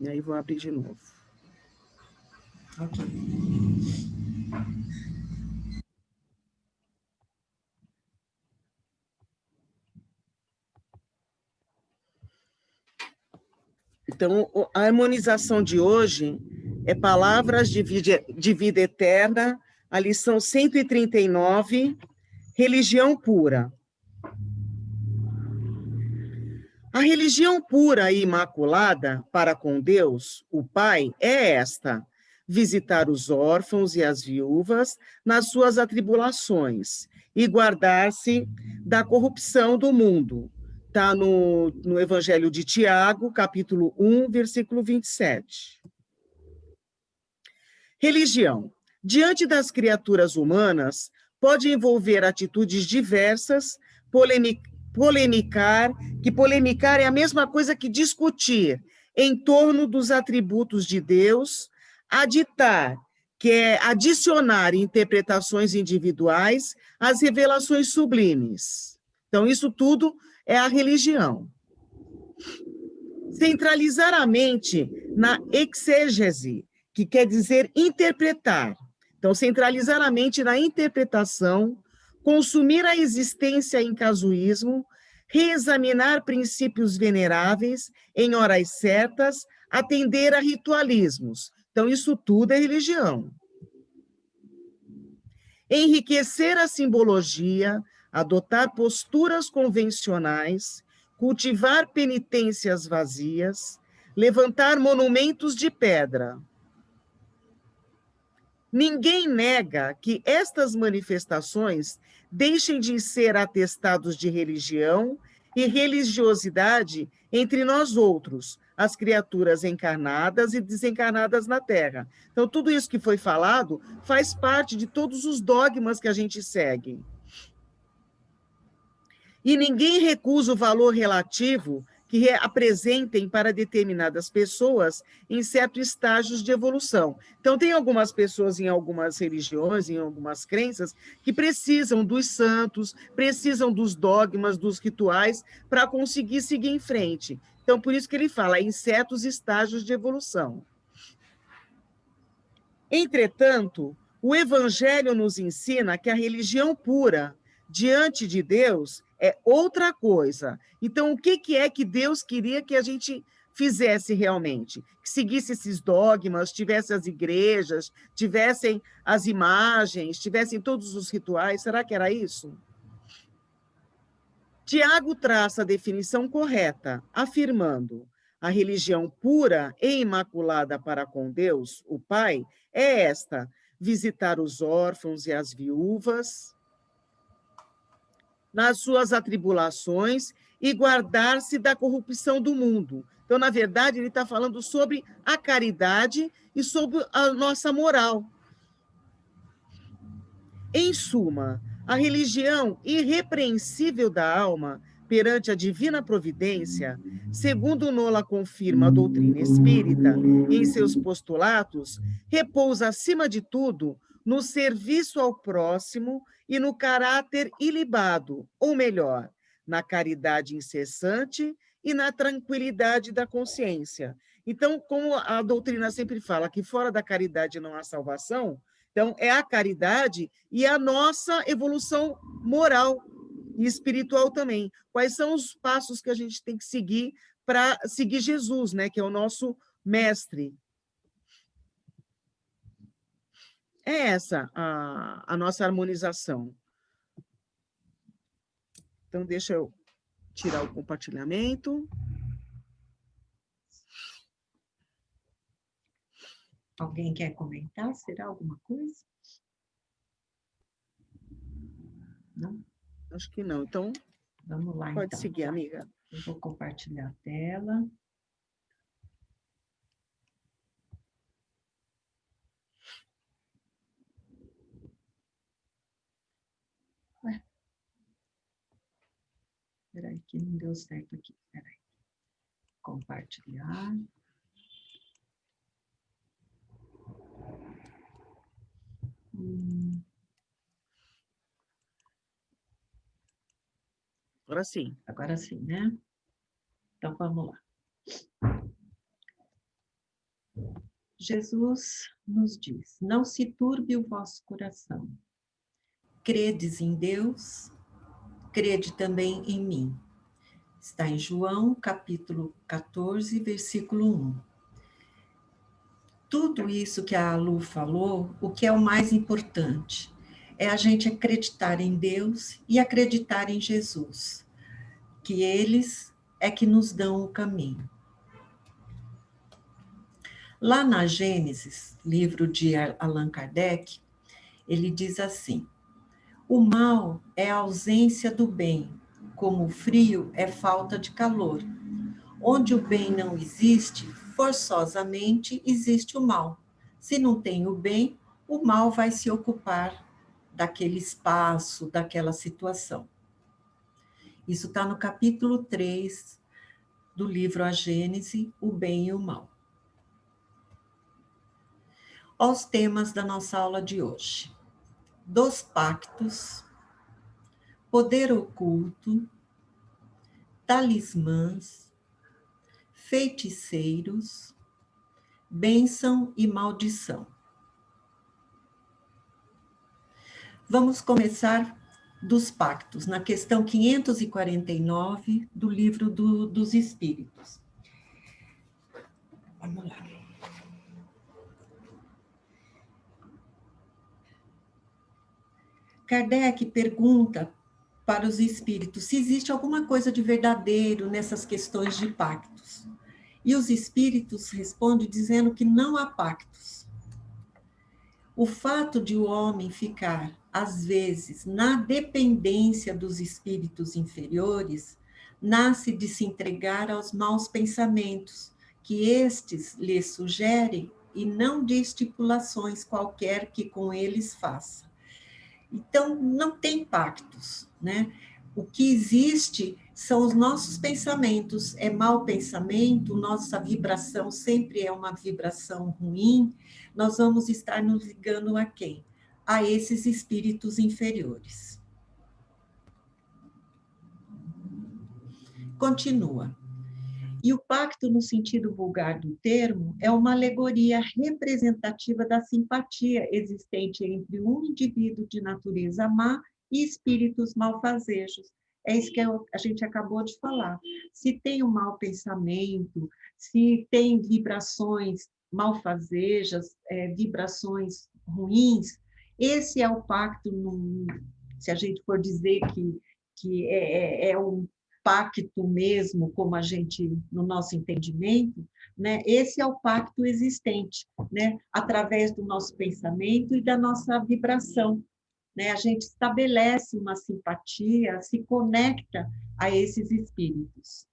E aí vou abrir de novo. Ok. Então, a harmonização de hoje é Palavras de Vida Eterna, a lição 139, Religião Pura. A religião pura e imaculada para com Deus, o Pai, é esta: visitar os órfãos e as viúvas nas suas atribulações e guardar-se da corrupção do mundo. Está no Evangelho de Tiago, capítulo 1, versículo 27. Religião. Diante das criaturas humanas, pode envolver atitudes diversas, polemicar, que polemicar é a mesma coisa que discutir em torno dos atributos de Deus, aditar, que é adicionar interpretações individuais às revelações sublimes. Então, isso tudo é a religião. Centralizar a mente na exégese, que quer dizer interpretar. Então, centralizar a mente na interpretação, consumir a existência em casuísmo, reexaminar princípios veneráveis em horas certas, atender a ritualismos. Então, isso tudo é religião. Enriquecer a simbologia, adotar posturas convencionais, cultivar penitências vazias, levantar monumentos de pedra. Ninguém nega que estas manifestações deixem de ser atestados de religião e religiosidade entre nós outros, as criaturas encarnadas e desencarnadas na Terra. Então, tudo isso que foi falado faz parte de todos os dogmas que a gente segue. E ninguém recusa o valor relativo que apresentem para determinadas pessoas em certos estágios de evolução. Então, tem algumas pessoas em algumas religiões, em algumas crenças, que precisam dos santos, precisam dos dogmas, dos rituais, para conseguir seguir em frente. Então, por isso que ele fala em certos estágios de evolução. Entretanto, o Evangelho nos ensina que a religião pura, diante de Deus, é outra coisa. Então, o que é que Deus queria que a gente fizesse realmente? Que seguisse esses dogmas, tivesse as igrejas, tivessem as imagens, tivessem todos os rituais. Será que era isso? Tiago traça a definição correta, afirmando: a religião pura e imaculada para com Deus, o Pai, é esta: visitar os órfãos e as viúvas nas suas atribulações e guardar-se da corrupção do mundo. Então, na verdade, ele está falando sobre a caridade e sobre a nossa moral. Em suma, a religião irrepreensível da alma perante a divina providência, segundo Nola confirma a doutrina espírita em seus postulatos, repousa acima de tudo no serviço ao próximo e no caráter ilibado, ou melhor, na caridade incessante e na tranquilidade da consciência. Então, como a doutrina sempre fala que fora da caridade não há salvação, então, é a caridade e a nossa evolução moral e espiritual também. Quais são os passos que a gente tem que seguir para seguir Jesus, né, que é o nosso mestre? É essa a nossa harmonização. Então, deixa eu tirar o compartilhamento. Alguém quer comentar? Será alguma coisa? Não? Acho que não. Então, vamos lá, pode então. seguir, amiga. Eu vou compartilhar a tela. Ué. Espera que não deu certo aqui. Espera aí. Compartilhar. Agora sim. Agora sim, né? Então, vamos lá. Jesus nos diz: não se turbe o vosso coração. Credes em Deus, crede também em mim. Está em João, capítulo 14, versículo 1. Tudo isso que a Lu falou, o que é o mais importante? É a gente acreditar em Deus e acreditar em Jesus, que eles é que nos dão o caminho. Lá na Gênesis, livro de Allan Kardec, ele diz assim: o mal é a ausência do bem, como o frio é falta de calor. Onde o bem não existe, forçosamente existe o mal. Se não tem o bem, o mal vai se ocupar daquele espaço, daquela situação. Isso está no capítulo 3 do livro A Gênese, o bem e o mal. Aos temas da nossa aula de hoje: dos pactos, poder oculto, talismãs, feiticeiros, bênção e maldição. Vamos começar dos pactos, na questão 549 do livro dos Espíritos. Vamos lá. Kardec pergunta para os espíritos se existe alguma coisa de verdadeiro nessas questões de pactos. E os espíritos respondem dizendo que não há pactos. O fato de o homem ficar, às vezes, na dependência dos espíritos inferiores, nasce de se entregar aos maus pensamentos que estes lhe sugerem e não de estipulações qualquer que com eles faça. Então, não tem pactos, né? O que existe são os nossos pensamentos. É mau pensamento, nossa vibração sempre é uma vibração ruim. Nós vamos estar nos ligando a quem? A esses espíritos inferiores. Continua. E o pacto, no sentido vulgar do termo, é uma alegoria representativa da simpatia existente entre um indivíduo de natureza má e espíritos malfazejos. É isso que a gente acabou de falar. Se tem um mau pensamento, se tem vibrações malfazejas, vibrações ruins, esse é o pacto, se a gente for dizer que é um pacto mesmo, como a gente, no nosso entendimento, né? Esse é o pacto existente, né? Através do nosso pensamento e da nossa vibração, né? A gente estabelece uma simpatia, se conecta a esses espíritos.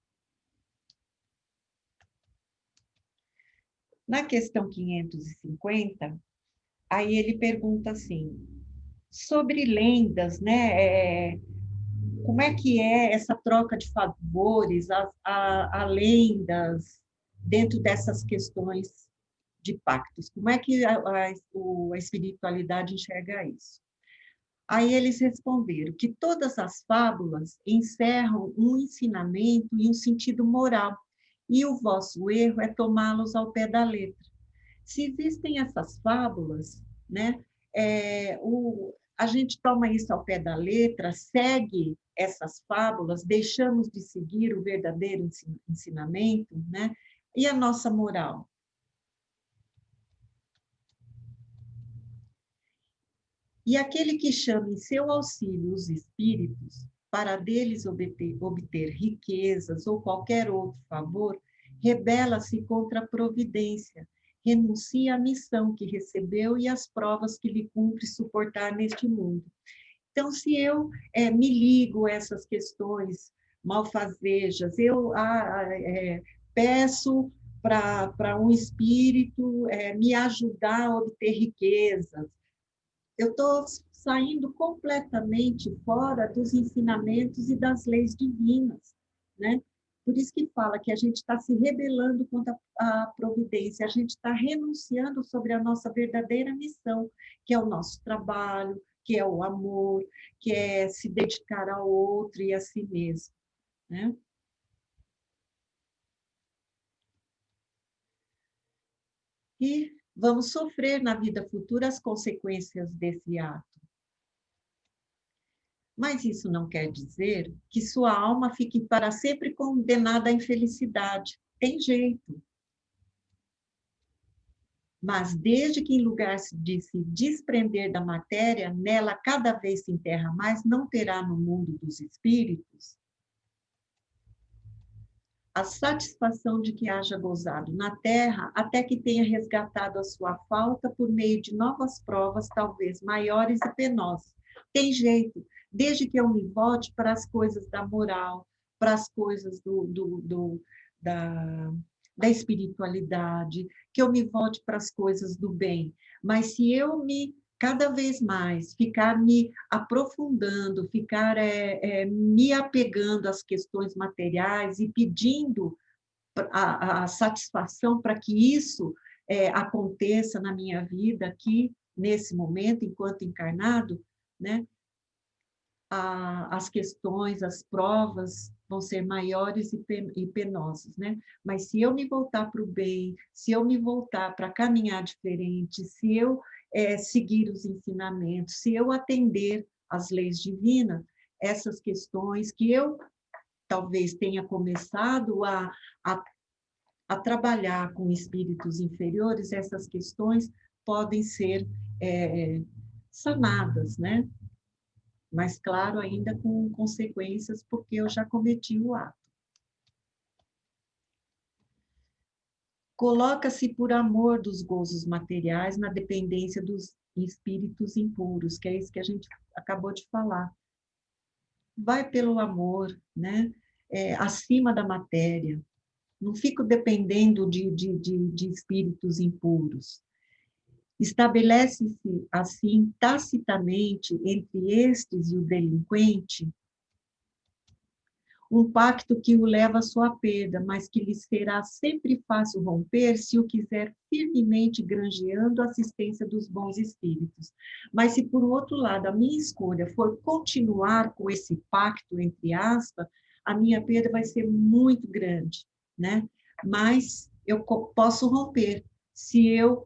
Na questão 550, aí ele pergunta assim, sobre lendas, né? Como é que é essa troca de favores, a lendas, dentro dessas questões de pactos? Como é que a espiritualidade enxerga isso? Aí eles responderam que todas as fábulas encerram um ensinamento e um sentido moral, e o vosso erro é tomá-los ao pé da letra. Se existem essas fábulas, né, a gente toma isso ao pé da letra, segue essas fábulas, deixamos de seguir o verdadeiro ensinamento, né? E a nossa moral? E aquele que chama em seu auxílio os espíritos, para deles obter riquezas ou qualquer outro favor, rebela-se contra a providência, renuncia à missão que recebeu e às provas que lhe cumpre suportar neste mundo. Então, se eu me ligo a essas questões malfazejas, eu peço para um espírito me ajudar a obter riquezas, eu estou saindo completamente fora dos ensinamentos e das leis divinas, né? Por isso que fala que a gente está se rebelando contra a providência, a gente está renunciando sobre a nossa verdadeira missão, que é o nosso trabalho, que é o amor, que é se dedicar ao outro e a si mesmo, né? E vamos sofrer na vida futura as consequências desse ato. Mas isso não quer dizer que sua alma fique para sempre condenada à infelicidade. Tem jeito. Mas desde que em lugar de se desprender da matéria, nela cada vez se enterra mais, não terá no mundo dos espíritos a satisfação de que haja gozado na terra, até que tenha resgatado a sua falta por meio de novas provas, talvez maiores e penosas. Tem jeito, desde que eu me volte para as coisas da moral, para as coisas da espiritualidade, que eu me volte para as coisas do bem. Mas se eu cada vez mais ficar me aprofundando, ficar me apegando às questões materiais e pedindo a satisfação para que isso aconteça na minha vida aqui, nesse momento, enquanto encarnado, né? As questões, as provas vão ser maiores e penosas, né? Mas se eu me voltar para o bem, se eu me voltar para caminhar diferente, se eu seguir os ensinamentos, se eu atender às leis divinas, essas questões que eu talvez tenha começado a trabalhar com espíritos inferiores, essas questões podem ser sanadas, né? Mas, claro, ainda com consequências, porque eu já cometi o ato. Coloca-se por amor dos gozos materiais na dependência dos espíritos impuros, que é isso que a gente acabou de falar. Vai pelo amor, né? Acima da matéria. Não fico dependendo de espíritos impuros. Estabelece-se, assim, tacitamente, entre estes e o delinquente, um pacto que o leva à sua perda, mas que lhe será sempre fácil romper se o quiser firmemente granjeando a assistência dos bons espíritos. Mas se, por outro lado, a minha escolha for continuar com esse pacto, entre aspas, a minha perda vai ser muito grande, né? Mas eu posso romper se eu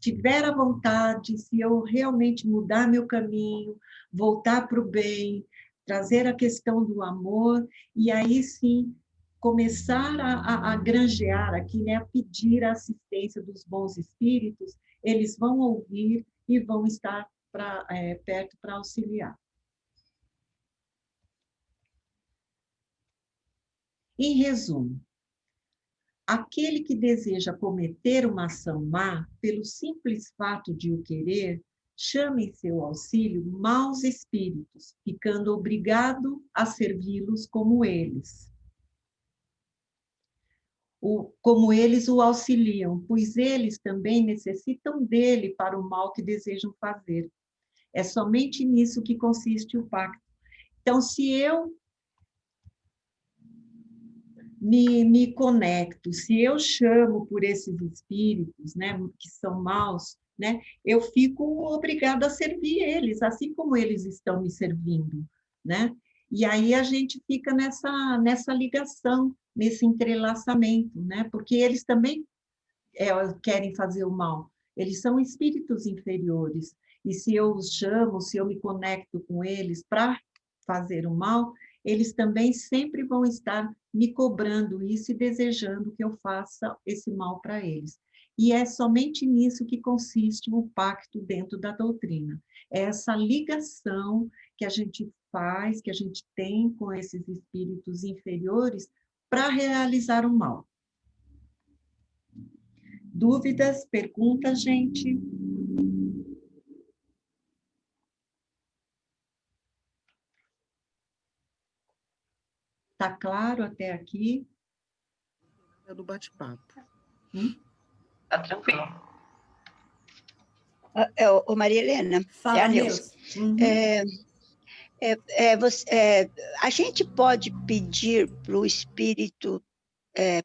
tiver a vontade, se eu realmente mudar meu caminho, voltar para o bem, trazer a questão do amor, e aí sim começar a granjear aqui, né, a pedir a assistência dos bons espíritos, eles vão ouvir e vão estar perto para auxiliar. Em resumo, aquele que deseja cometer uma ação má, pelo simples fato de o querer, chama em seu auxílio maus espíritos, ficando obrigado a servi-los como eles. Como eles o auxiliam, pois eles também necessitam dele para o mal que desejam fazer. É somente nisso que consiste o pacto. Então, se eu me conecto, se eu chamo por esses espíritos, né, que são maus, né, eu fico obrigada a servir eles, assim como eles estão me servindo, né? E aí a gente fica nessa ligação, nesse entrelaçamento, né? Porque eles também querem fazer o mal. Eles são espíritos inferiores. E se eu os chamo, se eu me conecto com eles para fazer o mal, eles também sempre vão estar me cobrando isso e desejando que eu faça esse mal para eles. E é somente nisso que consiste o pacto dentro da doutrina. É essa ligação que a gente faz, que a gente tem com esses espíritos inferiores para realizar o mal. Dúvidas, perguntas, gente? Está claro até aqui? É do bate-papo. Tá tranquilo. Ô Maria Helena, Fala, a Neuza. Uhum. A gente pode pedir para o espírito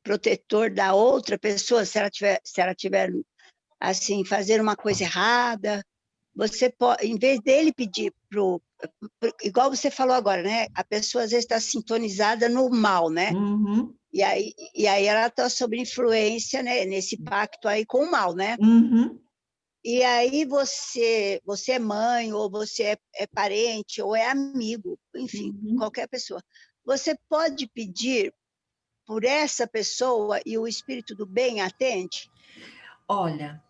protetor da outra pessoa, se ela tiver assim, fazer uma coisa errada, você pode, em vez dele pedir para igual você falou agora, né? A pessoa às vezes está sintonizada no mal, né? Uhum, E aí ela está sob influência, né, nesse pacto aí com o mal, né? uhum, E aí você é mãe, ou você é parente, ou é amigo, enfim, uhum. qualquer pessoa. Você pode pedir por essa pessoa e o espírito do bem atende? Olha,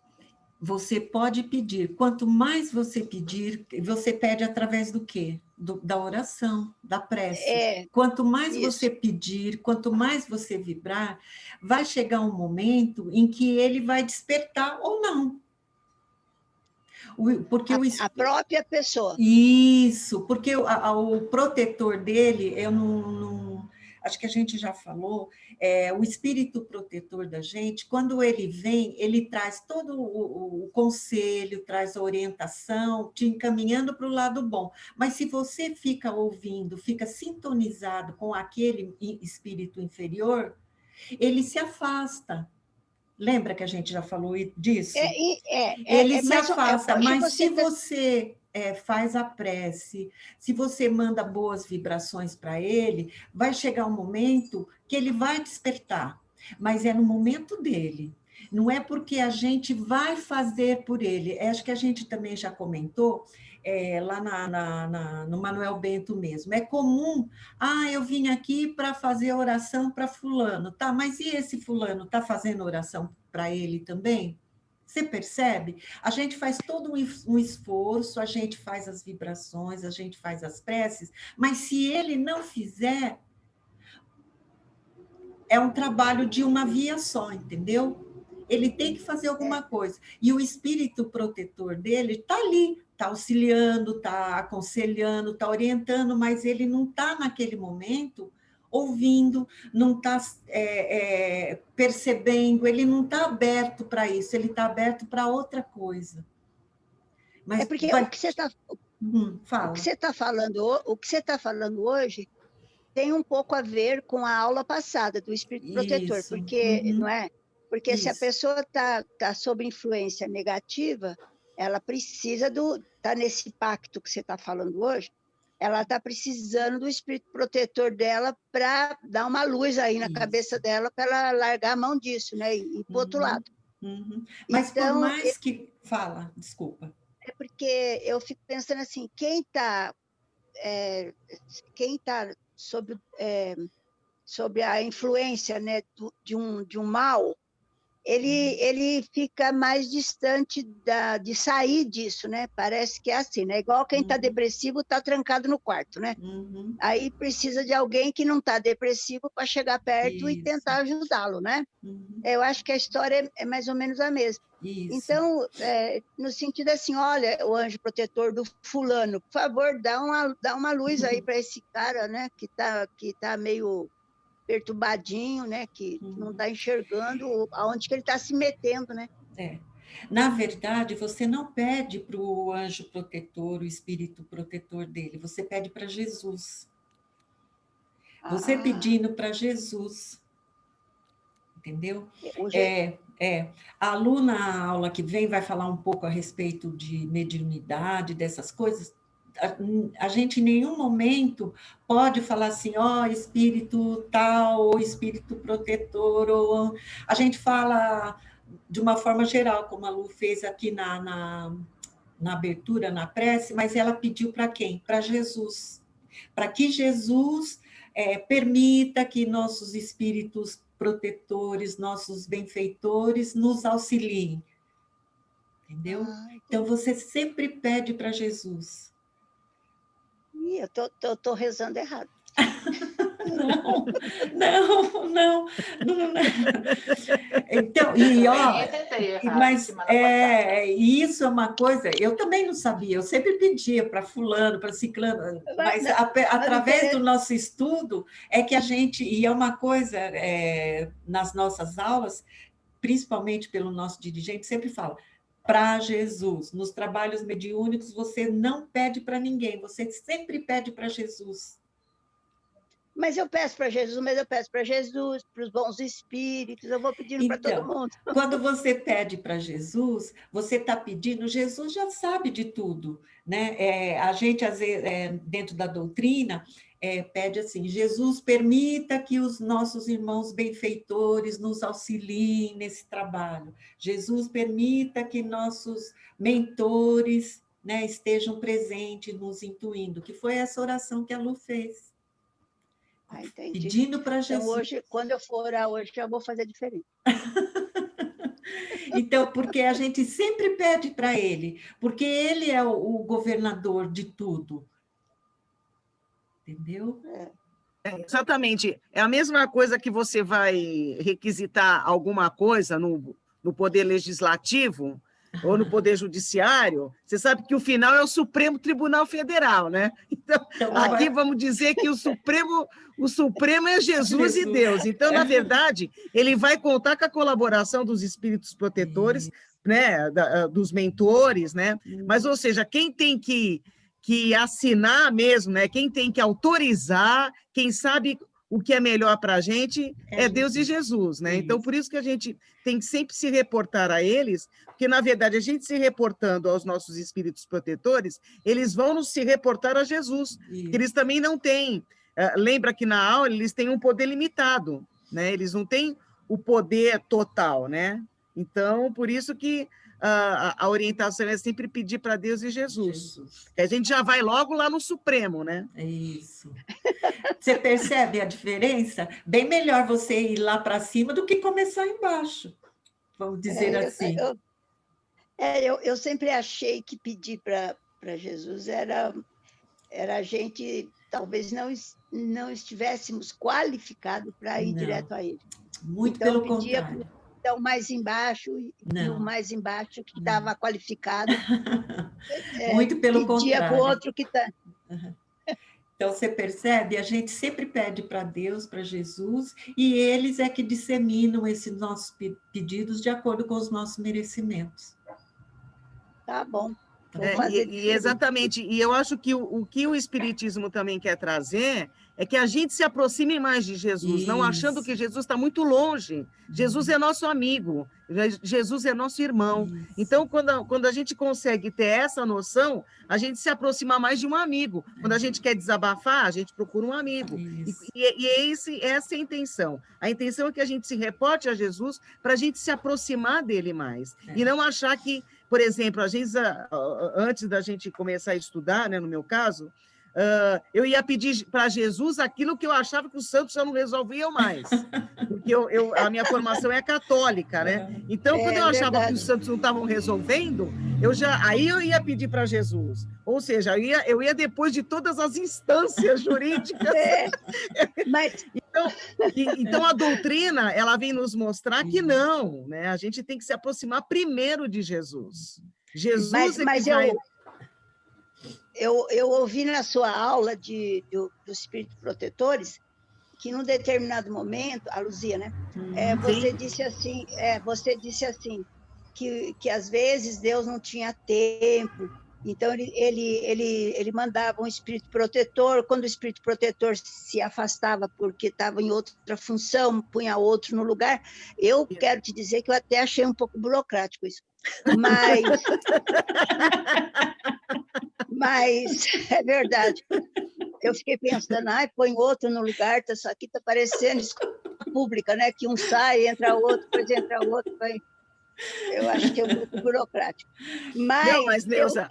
você pode pedir. Quanto mais você pedir, você pede através do quê? Da oração, da prece. É, Quanto mais você isso. pedir, quanto mais você vibrar, vai chegar um momento em que ele vai despertar ou não. Porque A própria pessoa. isso, porque o protetor dele, eu acho que a gente já falou, o espírito protetor da gente, quando ele vem, ele traz todo o conselho, traz a orientação, te encaminhando para o lado bom. Mas se você fica ouvindo, fica sintonizado com aquele espírito inferior, ele se afasta. Lembra que a gente já falou disso? Ele se Mas afasta, hoje mas você se está. você faz a prece, se você manda boas vibrações para ele, vai chegar um momento que ele vai despertar, mas é no momento dele. Não é porque a gente vai fazer por ele. Acho que a gente também já comentou lá no Manuel Bento mesmo. É comum, eu vim aqui para fazer oração para fulano, tá? Mas e esse fulano está fazendo oração para ele também? Você percebe? A gente faz todo um esforço, a gente faz as vibrações, a gente faz as preces, mas se ele não fizer, é um trabalho de uma via só, entendeu? Ele tem que fazer alguma coisa. E o espírito protetor dele está ali, está auxiliando, está aconselhando, está orientando, mas ele não está naquele momento ouvindo, não está percebendo, ele não está aberto para isso, ele está aberto para outra coisa. É Mas porque vai. o que Fala. você está falando, o que você está falando hoje tem um pouco a ver com a aula passada do espírito protetor, Isso. porque não Uhum, é? Porque se a isso. pessoa tá sob influência negativa, ela precisa tá nesse pacto que você está falando hoje, ela está precisando do espírito protetor dela para dar uma luz aí na cabeça Isso. dela, para ela largar a mão disso, né? E ir para o outro Uhum, lado. uhum. Mas por Então, mais que. Fala, desculpa. é porque eu fico pensando assim, quem tá sobre a influência, né, de um mal, ele fica mais distante de sair disso, né? Parece que é assim, né? Igual quem está Uhum, depressivo está trancado no quarto, né? uhum. Aí precisa de alguém que não está depressivo para chegar perto e Isso. tentar ajudá-lo, né? Uhum, Eu acho que a história é mais ou menos a mesma. isso. Então, no sentido assim, olha, o anjo protetor do fulano, por favor, dá uma luz aí para esse cara, né, que tá meio perturbadinho, né, que não Uhum, está enxergando aonde que ele está se metendo, né? é. Na verdade, você não pede para o anjo protetor, o espírito protetor dele, você pede para Jesus. Você Ah, pedindo para Jesus, entendeu? hoje, É. A aluna, a aula que vem, vai falar um pouco a respeito de mediunidade, dessas coisas. A gente em nenhum momento pode falar assim, espírito tal, ou espírito protetor, ou a gente fala de uma forma geral, como a Lu fez aqui na abertura, na prece, mas ela pediu para quem? Para Jesus. Para que Jesus permita que nossos espíritos protetores, nossos benfeitores nos auxiliem, entendeu? Então entendi. você sempre pede para Jesus. Ih, eu tô rezando errado. Não, não, não, não, não. Então, Eu também rezei errado mas semana passada. isso é uma coisa, eu também não sabia, eu sempre pedia para fulano, para ciclano, Mas, mas mas através do nosso estudo é que a gente, e é uma coisa, nas nossas aulas, principalmente pelo nosso dirigente, sempre fala, para Jesus, nos trabalhos mediúnicos você não pede para ninguém, você sempre pede para Jesus. Mas eu peço para Jesus, para os bons espíritos, eu vou pedindo para todo mundo. Quando você pede para Jesus, você está pedindo, Jesus já sabe de tudo, né? A gente, às vezes, dentro da doutrina, pede assim, Jesus, permita que os nossos irmãos benfeitores nos auxiliem nesse trabalho. Jesus, permita que nossos mentores, né, estejam presentes, nos intuindo, que foi essa oração que a Lu fez. Pedindo para Jesus. Então, hoje, quando eu for orar hoje, eu vou fazer diferente. Então, porque a gente sempre pede para ele, porque ele é o governador de tudo. Entendeu? Exatamente. É a mesma coisa que você vai requisitar alguma coisa no Poder Legislativo ou no Poder Judiciário, você sabe que o final é o Supremo Tribunal Federal, né? Então aqui vamos dizer que o Supremo é Jesus e Deus. Então, na verdade, ele vai contar com a colaboração dos espíritos protetores, né, dos mentores, né? Mas, ou seja, quem tem que assinar mesmo, né? Quem tem que autorizar, quem sabe o que é melhor para a gente é Deus e Jesus, né? Então, por isso que a gente tem que sempre se reportar a eles, porque, na verdade, a gente se reportando aos nossos espíritos protetores, eles vão nos se reportar a Jesus, que eles também não têm. Lembra que na aula eles têm um poder limitado, né? Eles não têm o poder total, né? Então, por isso que a orientação é sempre pedir para Deus e Jesus. A gente já vai logo lá no Supremo, né? É isso. Você percebe a diferença? Bem melhor você ir lá para cima do que começar embaixo, vamos dizer assim. Eu sempre achei que pedir para Jesus era a gente, talvez não estivéssemos qualificados para ir direto a ele. Muito então, pelo contrário. Então, mais embaixo, e o mais embaixo que estava qualificado. Muito pelo contrário. Pedia para o outro que está... Então, você percebe? A gente sempre pede para Deus, para Jesus, e eles é que disseminam esses nossos pedidos de acordo com os nossos merecimentos. Tá bom. Exatamente. E eu acho que o que o Espiritismo também quer trazer é que a gente se aproxime mais de Jesus, não achando que Jesus está muito longe. Jesus é nosso amigo, Jesus é nosso irmão. Então, quando a gente consegue ter essa noção, a gente se aproxima mais de um amigo. Quando a gente quer desabafar, a gente procura um amigo. E essa é a intenção. A intenção é que a gente se reporte a Jesus para a gente se aproximar dele mais. E não achar que, por exemplo, às vezes, antes da gente começar a estudar, né, no meu caso, eu ia pedir para Jesus aquilo que eu achava que os santos já não resolviam mais. Porque a minha formação é católica, né? Então, quando eu achava que os santos não estavam resolvendo, aí eu ia pedir para Jesus. Ou seja, eu ia depois de todas as instâncias jurídicas. Então, a doutrina, ela vem nos mostrar que não, né? A gente tem que se aproximar primeiro de Jesus. Jesus Eu ouvi na sua aula dos espíritos protetores que, num determinado momento, a Luzia, né? Você disse assim que às vezes Deus não tinha tempo, então ele mandava um espírito protetor. Quando o espírito protetor se afastava porque estava em outra função, punha outro no lugar. Eu quero te dizer que eu até achei um pouco burocrático isso, mas é verdade. Eu fiquei pensando, põe outro no lugar, isso aqui está parecendo escola pública, né? Que um sai, entra outro, depois entra outro. Eu acho que é um pouco burocrático. Mas Neuza,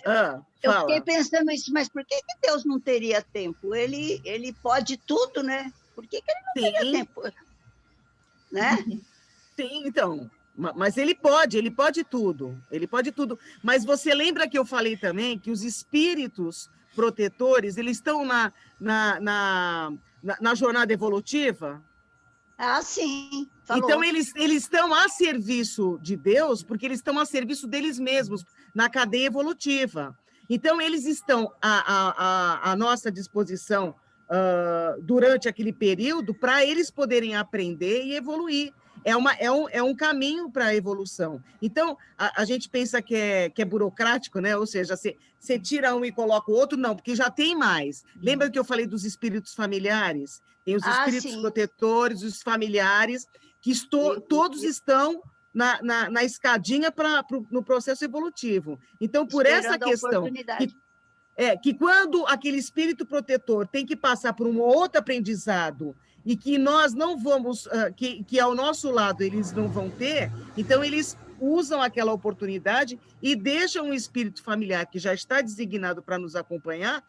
eu fiquei pensando isso, mas por que Deus não teria tempo? Ele pode tudo, né? Por que ele não teria tempo? Né? Sim, então... Mas ele pode tudo, Mas você lembra que eu falei também que os espíritos protetores, eles estão na jornada evolutiva? Sim. Falou. Então, eles estão a serviço de Deus, porque eles estão a serviço deles mesmos, na cadeia evolutiva. Então, eles estão à nossa disposição durante aquele período para eles poderem aprender e evoluir. é um caminho para a evolução. Então, a gente pensa que é burocrático, né? Ou seja, você tira um e coloca o outro, não, porque já tem mais. Lembra que eu falei dos espíritos familiares? Tem os espíritos sim. protetores, os familiares, que todos estão na escadinha no processo evolutivo. Então, por essa questão, que quando aquele espírito protetor tem que passar por um outro aprendizado e que nós não vamos, que ao nosso lado eles não vão ter, então eles usam aquela oportunidade e deixam um espírito familiar que já está designado para nos acompanhar,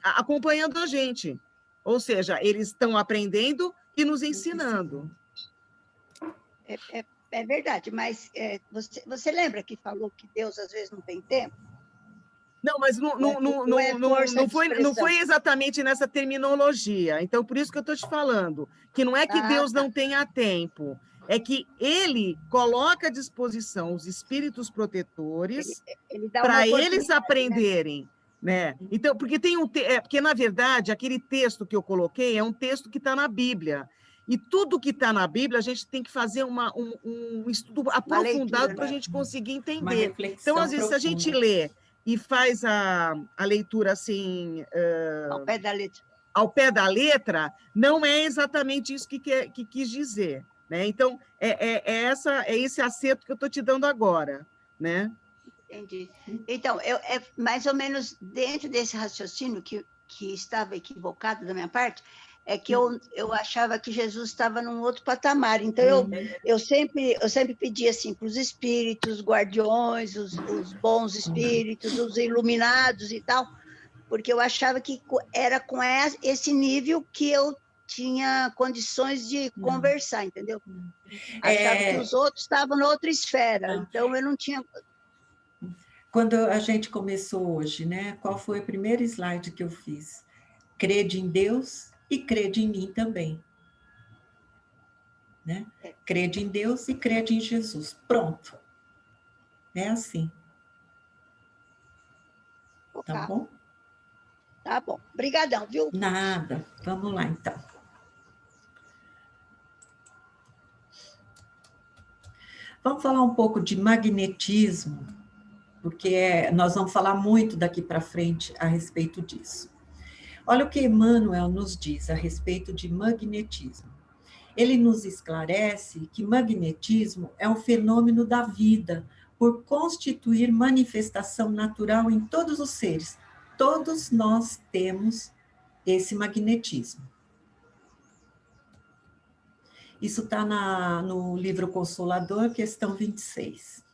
acompanhando a gente. Ou seja, eles estão aprendendo e nos ensinando. É verdade, mas você lembra que falou que Deus às vezes não tem tempo? Não, mas não foi exatamente nessa terminologia. Então, por isso que eu estou te falando, que não é que Deus não tenha tempo, é que ele coloca à disposição os espíritos protetores para eles aprenderem. Né? Então, porque porque, na verdade, aquele texto que eu coloquei é um texto que está na Bíblia. E tudo que está na Bíblia, a gente tem que fazer um estudo aprofundado para a gente conseguir entender. Então, às vezes, se a gente lê e faz a leitura assim... ao pé da letra. Ao pé da letra, não é exatamente isso que quis dizer. Né? Então, é esse acerto que eu estou te dando agora. Né? Entendi. Então, é mais ou menos dentro desse raciocínio que estava equivocado da minha parte, é que eu achava que Jesus estava num outro patamar. Então, eu sempre pedi assim, para os espíritos, guardiões, os bons espíritos, os iluminados e tal, porque eu achava que era com esse nível que eu tinha condições de conversar, entendeu? Achava que os outros estavam em outra esfera, então eu não tinha... Quando a gente começou hoje, né? Qual foi o primeiro slide que eu fiz? Crede em Deus e crede em mim também. Né? Crede em Deus e crede em Jesus. Pronto. É assim. Tá bom? Tá bom. Obrigadão, viu? Nada. Vamos lá, então. Vamos falar um pouco de magnetismo, porque nós vamos falar muito daqui para frente a respeito disso. Olha o que Emmanuel nos diz a respeito de magnetismo. Ele nos esclarece que magnetismo é um fenômeno da vida, por constituir manifestação natural em todos os seres. Todos nós temos esse magnetismo. Isso está no livro Consolador, questão 26.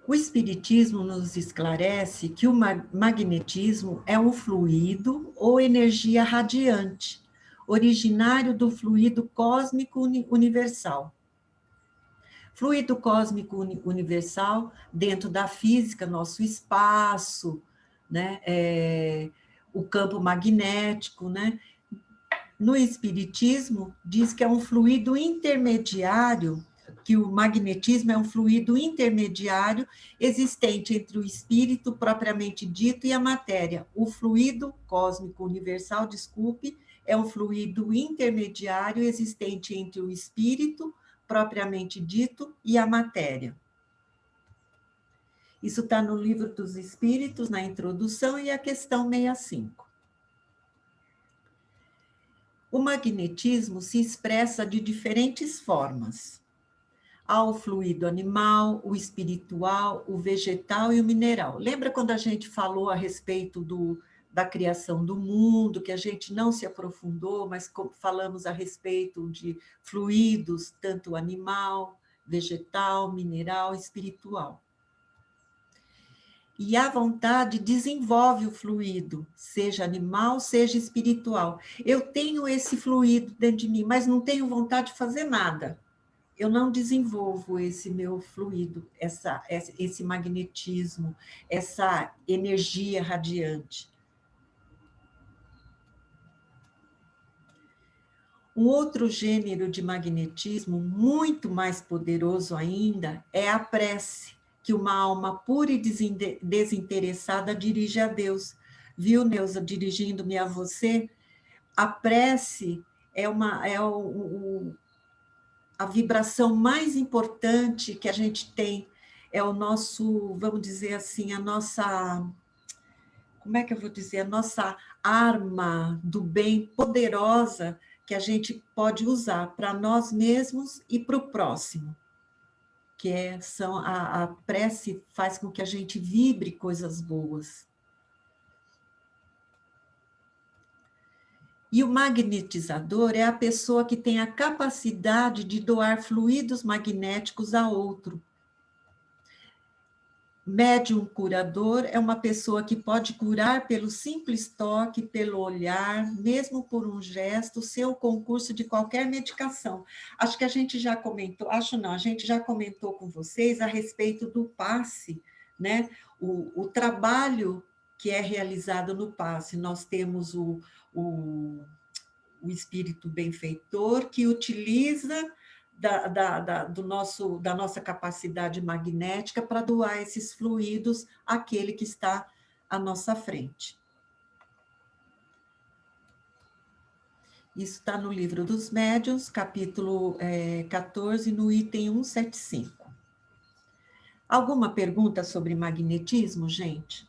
O Espiritismo nos esclarece que o magnetismo é um fluido ou energia radiante, originário do fluido cósmico universal. Fluido cósmico universal, dentro da física, nosso espaço, né? O campo magnético, né? No Espiritismo, diz que é um fluido intermediário, que o magnetismo é um fluido intermediário existente entre o espírito propriamente dito e a matéria. O fluido cósmico universal, é um fluido intermediário existente entre o espírito propriamente dito e a matéria. Isso está no Livro dos Espíritos, na introdução, e a questão 65. O magnetismo se expressa de diferentes formas. Há o fluido animal, o espiritual, o vegetal e o mineral. Lembra quando a gente falou a respeito da criação do mundo, que a gente não se aprofundou, mas falamos a respeito de fluidos, tanto animal, vegetal, mineral, espiritual. E a vontade desenvolve o fluido, seja animal, seja espiritual. Eu tenho esse fluido dentro de mim, mas não tenho vontade de fazer nada. Eu não desenvolvo esse meu fluido, esse magnetismo, essa energia radiante. Um outro gênero de magnetismo, muito mais poderoso ainda, é a prece, que uma alma pura e desinteressada dirige a Deus. Viu, Neuza, dirigindo-me a você? A prece a vibração mais importante que a gente tem, é o nosso, vamos dizer assim, a nossa, como é que eu vou dizer, a nossa arma do bem poderosa que a gente pode usar para nós mesmos e para o próximo, que a prece faz com que a gente vibre coisas boas. E o magnetizador é a pessoa que tem a capacidade de doar fluidos magnéticos a outro. Médium curador é uma pessoa que pode curar pelo simples toque, pelo olhar, mesmo por um gesto, sem o concurso de qualquer medicação. Acho que a gente já comentou, a gente já comentou com vocês a respeito do passe, né? O trabalho que é realizado no passe. Nós temos o espírito benfeitor que utiliza da nossa capacidade magnética para doar esses fluidos àquele que está à nossa frente. Isso está no Livro dos Médiuns, capítulo 14, no item 175. Alguma pergunta sobre magnetismo, gente?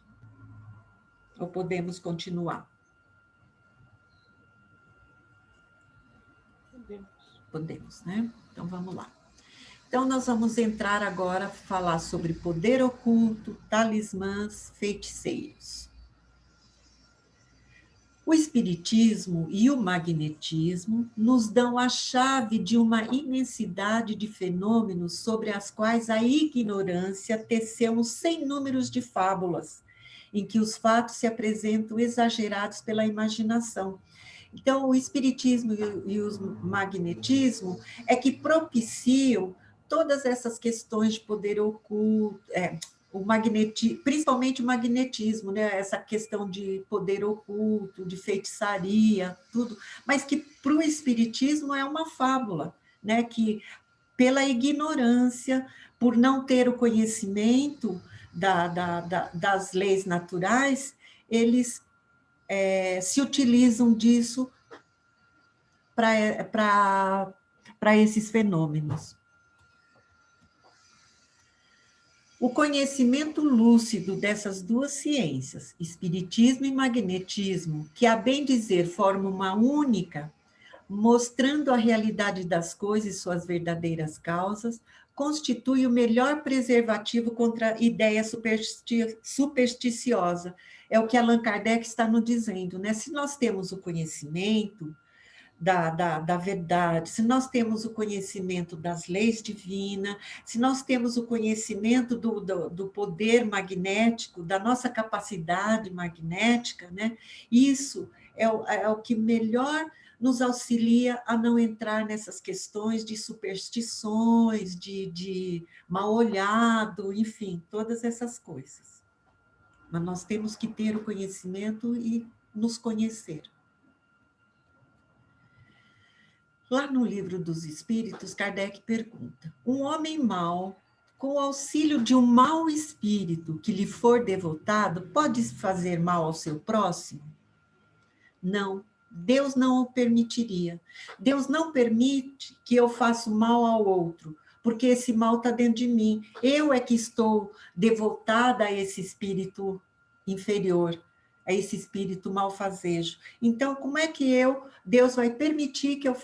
Ou podemos continuar? Podemos, né? Então, vamos lá. Então, nós vamos entrar agora a falar sobre poder oculto, talismãs, feiticeiros. O espiritismo e o magnetismo nos dão a chave de uma imensidade de fenômenos sobre as quais a ignorância teceu sem números de fábulas, em que os fatos se apresentam exagerados pela imaginação. Então, o espiritismo e o magnetismo é que propiciam todas essas questões de poder oculto, principalmente o magnetismo, né? Essa questão de poder oculto, de feitiçaria, tudo, mas que para o espiritismo é uma fábula, né? Que pela ignorância, por não ter o conhecimento das leis naturais, eles se utilizam disso para esses fenômenos. O conhecimento lúcido dessas duas ciências, espiritismo e magnetismo, que a bem dizer formam uma única, mostrando a realidade das coisas e suas verdadeiras causas, constitui o melhor preservativo contra a ideia supersticiosa. É o que Allan Kardec está nos dizendo, né? Se nós temos o conhecimento da verdade, se nós temos o conhecimento das leis divinas, se nós temos o conhecimento do poder magnético, da nossa capacidade magnética, né? Isso é o que melhor nos auxilia a não entrar nessas questões de superstições, de mal olhado, enfim, todas essas coisas. Mas nós temos que ter o conhecimento e nos conhecer. Lá no Livro dos Espíritos, Kardec pergunta: um homem mau, com o auxílio de um mau espírito que lhe for devotado, pode fazer mal ao seu próximo? Não, Deus não o permitiria. Deus não permite que eu faça mal ao outro, porque esse mal está dentro de mim. Eu é que estou devotada a esse espírito inferior, a esse espírito malfazejo. Então, como é que Deus vai permitir que eu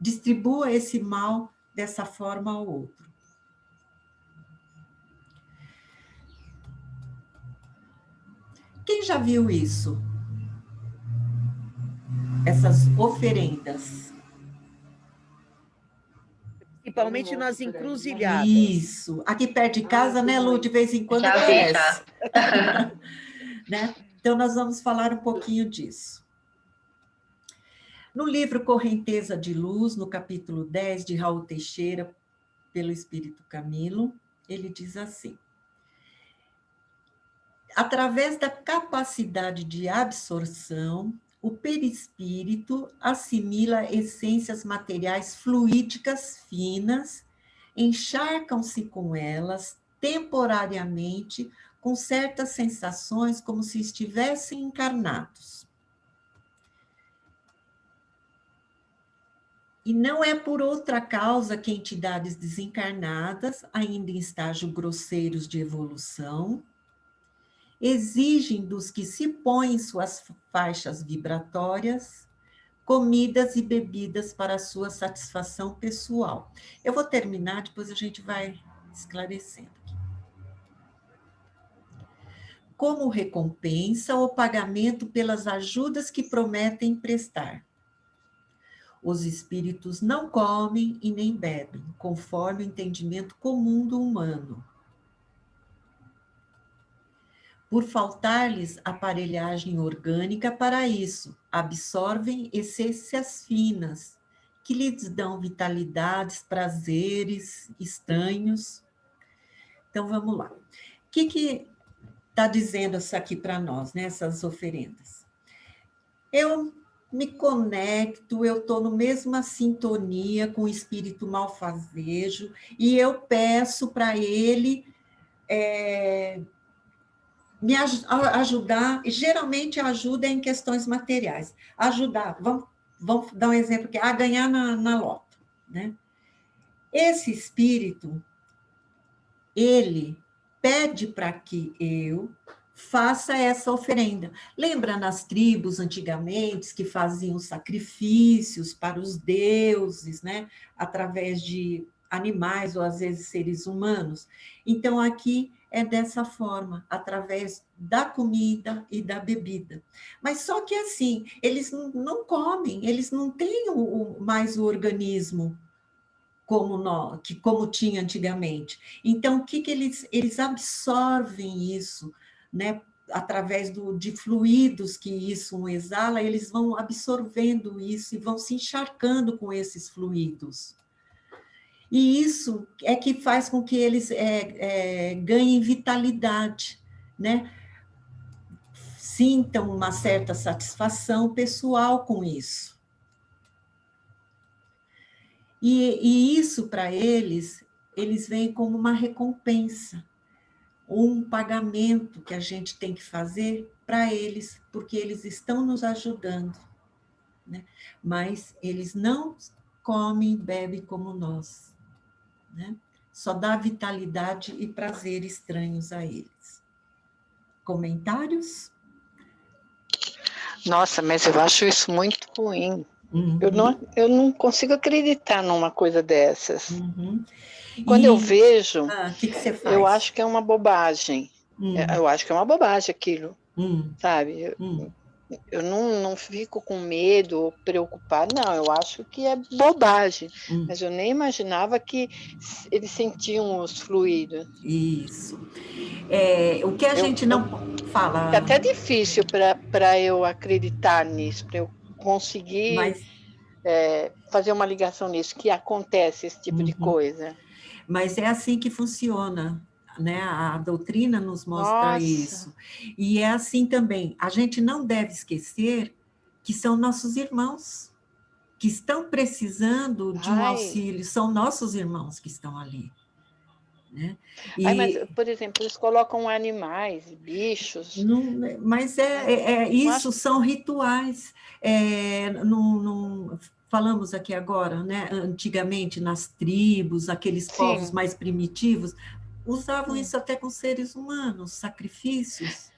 distribua esse mal dessa forma ao outro? Quem já viu isso? Essas oferendas. Principalmente nas encruzilhadas. Isso. Aqui perto de casa, né, Lu? De vez em quando já aparece. Né? Então, nós vamos falar um pouquinho disso. No livro Correnteza de Luz, no capítulo 10, de Raul Teixeira, pelo Espírito Camilo, ele diz assim: através da capacidade de absorção, o perispírito assimila essências materiais fluídicas finas, encharcam-se com elas temporariamente, com certas sensações como se estivessem encarnados. E não é por outra causa que entidades desencarnadas, ainda em estágio grosseiros de evolução, exigem dos que se põem suas faixas vibratórias comidas e bebidas para sua satisfação pessoal. Eu vou terminar, depois a gente vai esclarecendo aqui. Como recompensa ou pagamento pelas ajudas que prometem prestar. Os espíritos não comem e nem bebem, conforme o entendimento comum do humano. Por faltar-lhes aparelhagem orgânica para isso, absorvem essências finas, que lhes dão vitalidades, prazeres estranhos. Então, vamos lá. O que está dizendo isso aqui para nós, né, essas oferendas? Eu me conecto, eu estou na mesma sintonia com o espírito malfazejo, e eu peço para ele me ajudar, e geralmente a ajuda é em questões materiais. Ajudar, vamos dar um exemplo aqui, a ganhar na loto, né? Esse espírito, ele pede para que eu faça essa oferenda. Lembra nas tribos antigamente que faziam sacrifícios para os deuses, né? Através de animais ou às vezes seres humanos. Então aqui é dessa forma, através da comida e da bebida. Mas só que assim, eles não comem, eles não têm mais o organismo como tinha antigamente. Então, o que eles absorvem isso, né? Através de fluidos que isso exala, eles vão absorvendo isso e vão se encharcando com esses fluidos. E isso é que faz com que eles ganhem vitalidade, né? Sintam uma certa satisfação pessoal com isso. E isso, para eles veem como uma recompensa, um pagamento que a gente tem que fazer para eles, porque eles estão nos ajudando, né? Mas eles não comem e bebem como nós, né? Só dá vitalidade e prazer estranhos a eles. Comentários? Nossa, mas eu acho isso muito ruim. Uhum. Eu não consigo acreditar numa coisa dessas. Uhum. Quando eu vejo, que você faz? eu acho que é uma bobagem. Eu acho que é uma bobagem aquilo, sabe? Eu não fico com medo ou preocupada, não, eu acho que é bobagem, mas eu nem imaginava que eles sentiam os fluidos. Isso. O que a gente não fala... É até difícil para eu acreditar nisso, para eu conseguir fazer uma ligação nisso, que acontece esse tipo de coisa. Mas é assim que funciona, né? A doutrina nos mostra isso. E é assim também. A gente não deve esquecer que são nossos irmãos, que estão precisando de um auxílio, são nossos irmãos que estão ali. Né? Mas, por exemplo, eles colocam animais, bichos. Mas isso são rituais. Falamos aqui agora, né? Antigamente, nas tribos, aqueles povos mais primitivos, usavam isso até com seres humanos, sacrifícios.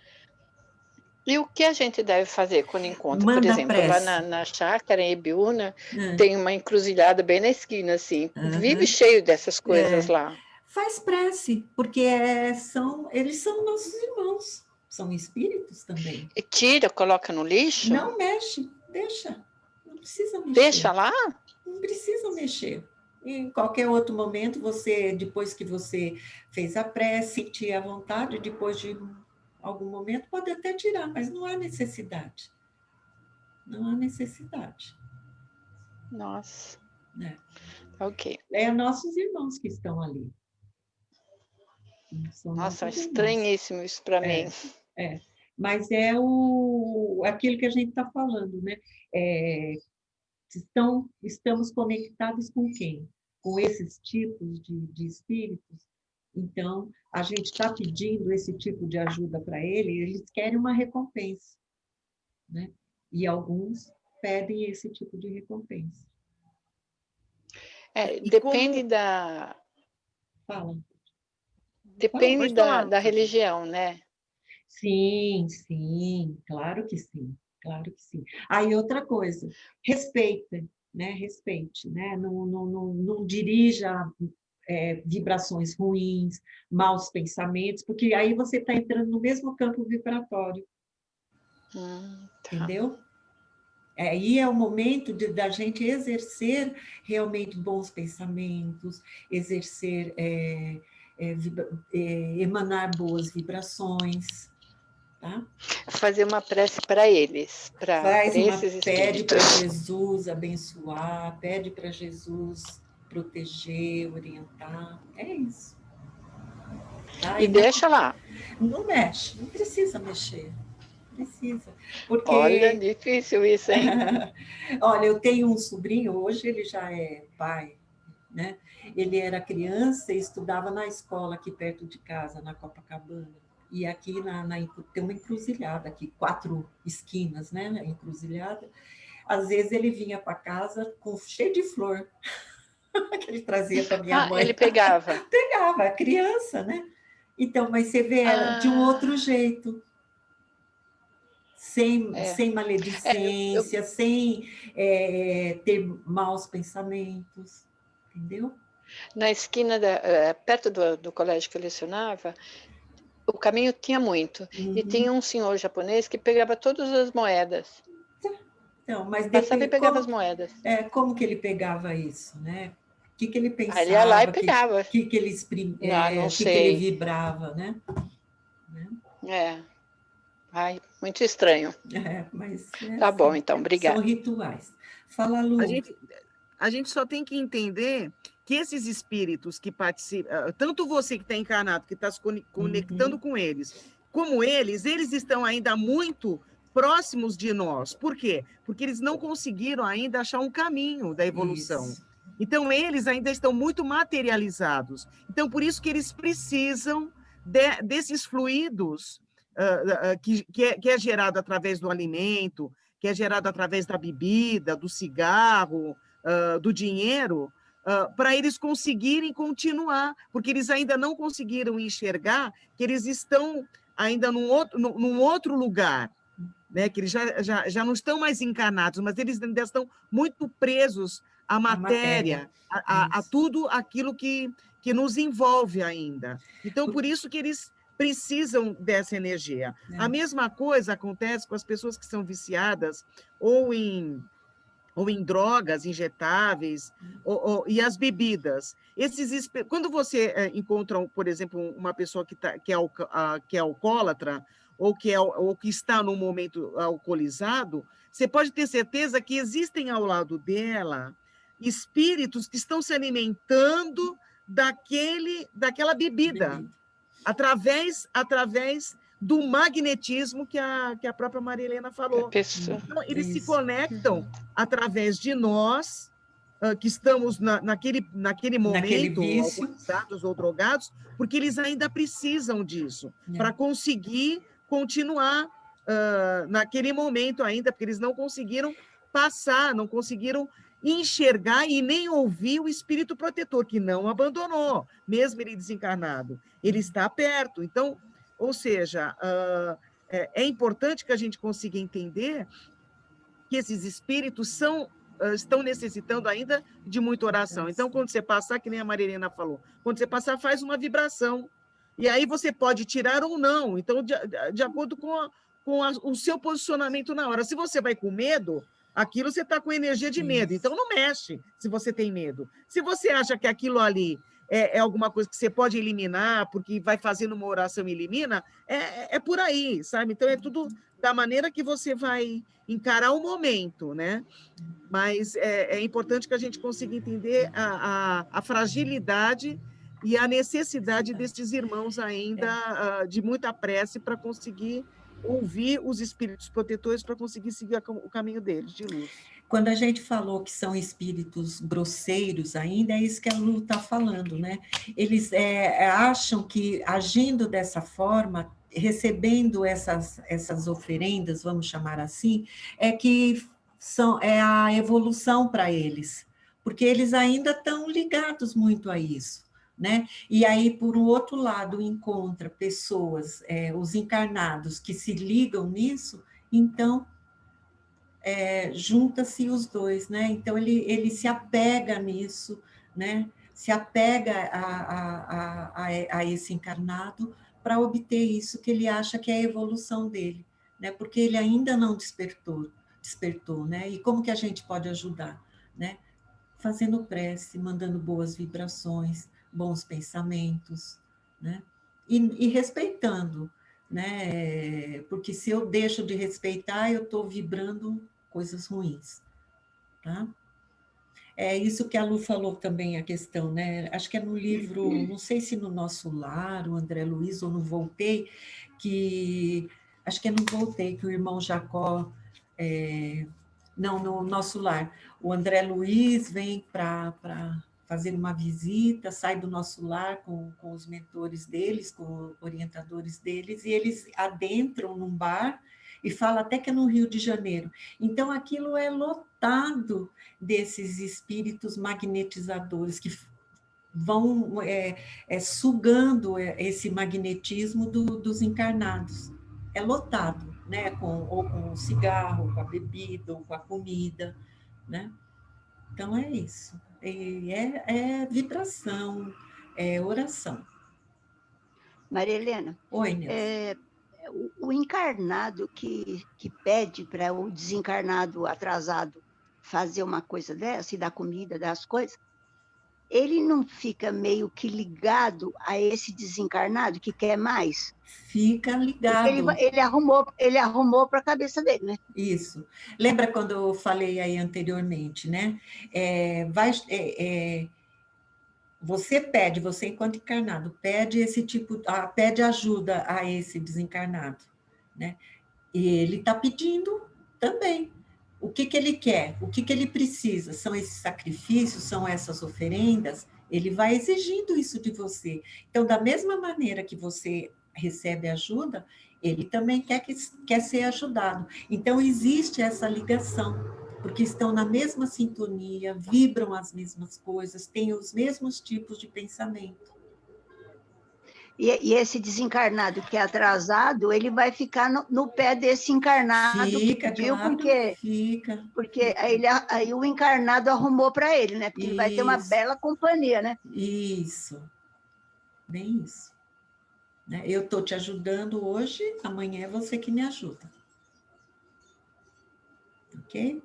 E o que a gente deve fazer quando encontra? Por exemplo, lá na chácara, em Ibiúna, tem uma encruzilhada bem na esquina, assim. Vive cheio dessas coisas lá. Faz prece, porque eles são nossos irmãos, são espíritos também. E tira, coloca no lixo? Não mexe, deixa. Não precisa mexer. Deixa lá? Não precisa mexer. Em qualquer outro momento, depois que você fez a prece, sentir à vontade, depois de algum momento, pode até tirar, mas não há necessidade. Não há necessidade. Nossa. Ok. É nossos irmãos que estão ali. Nossa, estranhíssimo isso para mim. Mas aquilo que a gente está falando, né? Estamos conectados com quem? Com esses tipos de espíritos. Então, a gente está pedindo esse tipo de ajuda para eles querem uma recompensa, né? E alguns pedem esse tipo de recompensa. Depende da... Fala. Depende da religião, né? Sim, claro que sim, claro que sim. Aí outra coisa, respeite, né? Não dirija vibrações ruins, maus pensamentos, porque aí você está entrando no mesmo campo vibratório. Tá. Entendeu? Aí é o momento da gente exercer realmente bons pensamentos, exercer, emanar boas vibrações, tá? Fazer uma prece para eles, para esses espíritos. Pede para Jesus abençoar, pede para Jesus proteger, orientar, é isso. Tá? E deixa lá. Não mexe, não precisa mexer. Precisa. Porque... Olha, difícil isso, hein? Olha, eu tenho um sobrinho, hoje ele já é pai, né? Ele era criança e estudava na escola aqui perto de casa, na Copacabana. E aqui tem uma encruzilhada, aqui, 4 esquinas, né? A encruzilhada. Às vezes ele vinha para casa cheio de flor, que ele trazia para minha mãe. Ele pegava? Pegava, criança, né? Então, mas você vê, era de um outro jeito. Sem maledicência, sem ter maus pensamentos, entendeu? Na esquina, perto do colégio que eu lecionava, o caminho tinha muito. E tinha um senhor japonês que pegava todas as moedas. Então, mas passava e pegava as moedas. Como que ele pegava isso, né? O que ele pensava? Ele ia lá e pegava. O que ele exprimia, não o que sei. ele vibrava, né? Ai, muito estranho. Mas tá bom, então, obrigada. São rituais. Fala, Lu. A gente só tem que entender que esses espíritos que participam, tanto você que está encarnado, que está se conectando com eles, como eles estão ainda muito próximos de nós. Por quê? Porque eles não conseguiram ainda achar um caminho da evolução. Isso. Então, eles ainda estão muito materializados. Então, por isso que eles precisam desses fluidos que é gerado através do alimento, que é gerado através da bebida, do cigarro, do dinheiro, para eles conseguirem continuar, porque eles ainda não conseguiram enxergar que eles estão ainda num outro lugar, né? Que eles já não estão mais encarnados, mas eles ainda estão muito presos à matéria, a tudo aquilo que nos envolve ainda. Então, por isso que eles precisam dessa energia. A mesma coisa acontece com as pessoas que são viciadas ou em drogas injetáveis e as bebidas. Quando você encontra, por exemplo, uma pessoa que é alcoólatra ou que está num momento alcoolizado, você pode ter certeza que existem ao lado dela espíritos que estão se alimentando daquela bebida. Através do magnetismo que a própria Maria Helena falou. Então, eles se conectam através de nós, que estamos naquele momento, alcoolizados ou drogados, porque eles ainda precisam disso, para conseguir continuar naquele momento ainda, porque eles não conseguiram passar, não conseguiram enxergar e nem ouvir o espírito protetor, que não abandonou, mesmo ele desencarnado. Ele está perto. Então, ou seja, é importante que a gente consiga entender que esses espíritos estão necessitando ainda de muita oração. Então, quando você passar, que nem a Marilena falou, quando você passar, faz uma vibração. E aí você pode tirar ou não. Então, de acordo com o seu posicionamento na hora. Se você vai com medo, aquilo você está com energia de medo. Então, não mexe se você tem medo. Se você acha que aquilo ali é alguma coisa que você pode eliminar, porque vai fazendo uma oração e elimina, é por aí, sabe? Então, é tudo da maneira que você vai encarar o momento, né? Mas é importante que a gente consiga entender a fragilidade e a necessidade desses irmãos ainda de muita prece para conseguir ouvir os espíritos protetores para conseguir seguir o caminho deles, de luz. Quando a gente falou que são espíritos grosseiros ainda, é isso que a Lu está falando, né? Eles acham que, agindo dessa forma, recebendo essas oferendas, vamos chamar assim, é a evolução para eles. porque eles ainda estão ligados muito a isso, né? E aí, por um outro lado, encontra pessoas, os encarnados, que se ligam nisso, então junta-se os dois, né? Então ele se apega nisso, né? Se apega a esse encarnado para obter isso que ele acha que é a evolução dele, né? Porque ele ainda não despertou, né? E como que a gente pode ajudar, né? Fazendo prece, mandando boas vibrações, bons pensamentos, né? E respeitando, né? Porque se eu deixo de respeitar, eu estou vibrando coisas ruins, tá? É isso que a Lu falou também, a questão, né? Acho que é no livro, não sei se no Nosso Lar, o André Luiz, ou no Voltei, acho que é no Voltei, que o irmão Jacó, não, no Nosso Lar, o André Luiz vem para fazer uma visita, sai do Nosso Lar com os mentores deles, com os orientadores deles, e eles adentram num bar, e fala até que é no Rio de Janeiro. Então, aquilo é lotado desses espíritos magnetizadores que vão sugando esse magnetismo dos encarnados. É lotado, né? Ou com o cigarro, com a bebida, ou com a comida, né? Então, é isso. É vibração, é oração. Maria Helena. Oi, Nilce. O encarnado que pede para o desencarnado atrasado fazer uma coisa dessa, e dar comida, dar as coisas, ele não fica meio que ligado a esse desencarnado que quer mais? Fica ligado. Ele arrumou para a cabeça dele, né? Isso. Lembra quando eu falei aí anteriormente, né? Você enquanto encarnado, pede ajuda a esse desencarnado, né? E ele está pedindo também. O que ele quer? O que ele precisa? São esses sacrifícios? São essas oferendas? Ele vai exigindo isso de você. Então, da mesma maneira que você recebe ajuda, ele também quer ser ajudado. Então, existe essa ligação, porque estão na mesma sintonia, vibram as mesmas coisas, têm os mesmos tipos de pensamento. E esse desencarnado que é atrasado, ele vai ficar no pé desse encarnado Fica, que pediu, claro, porque aí o encarnado arrumou para ele, né? Porque ele vai ter uma Isso. bela companhia, né? Isso, bem isso. Eu estou te ajudando hoje, amanhã é você que me ajuda. Ok?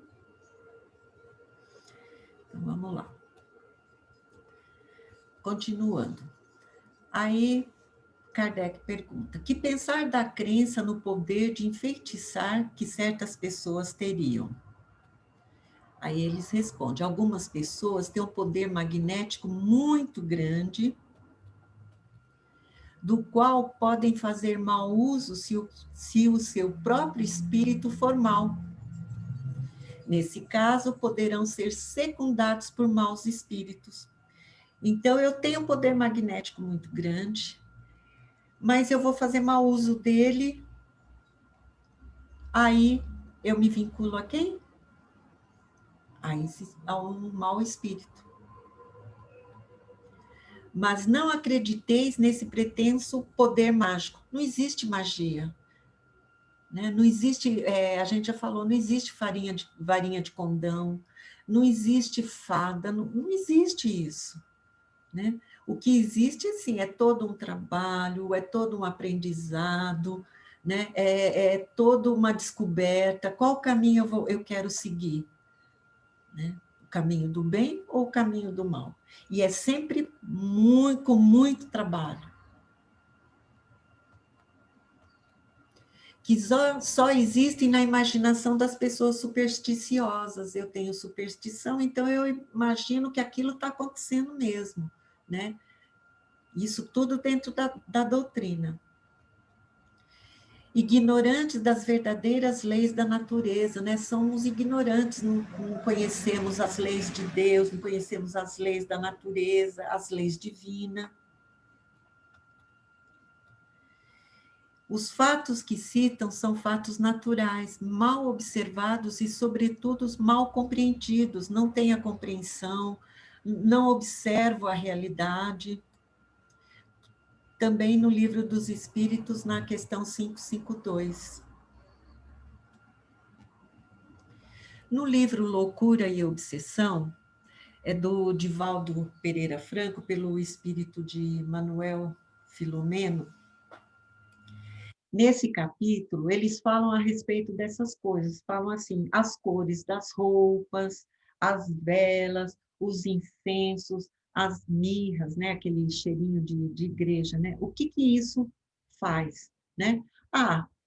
Então, vamos lá. Continuando. Aí, Kardec pergunta: que pensar da crença no poder de enfeitiçar que certas pessoas teriam? Aí eles respondem: algumas pessoas têm um poder magnético muito grande, do qual podem fazer mau uso se o seu próprio espírito for mau. Nesse caso, poderão ser secundados por maus espíritos. Então, eu tenho um poder magnético muito grande, mas eu vou fazer mau uso dele, aí eu me vinculo a quem? A um mau espírito. Mas não acrediteis nesse pretenso poder mágico. Não existe magia. Né? Não existe, a gente já falou, não existe varinha de condão, não existe fada, não existe isso. Né? O que existe, sim, é todo um trabalho, é todo um aprendizado, né? É toda uma descoberta. Qual caminho eu quero seguir? Né? O caminho do bem ou o caminho do mal? E é sempre com muito trabalho. Que só existem na imaginação das pessoas supersticiosas. Eu tenho superstição, então eu imagino que aquilo está acontecendo mesmo, né? Isso tudo dentro da doutrina. Ignorantes das verdadeiras leis da natureza, né? Somos ignorantes, não conhecemos as leis de Deus, não conhecemos as leis da natureza, as leis divinas. Os fatos que citam são fatos naturais, mal observados e, sobretudo, mal compreendidos. Não têm a compreensão, não observam a realidade. Também no Livro dos Espíritos, na questão 552. No livro Loucura e Obsessão, é do Divaldo Pereira Franco, pelo espírito de Manuel Filomeno. Nesse capítulo, eles falam a respeito dessas coisas, falam assim, as cores das roupas, as velas, os incensos, as mirras, né? Aquele cheirinho de igreja, né? O que isso faz, né?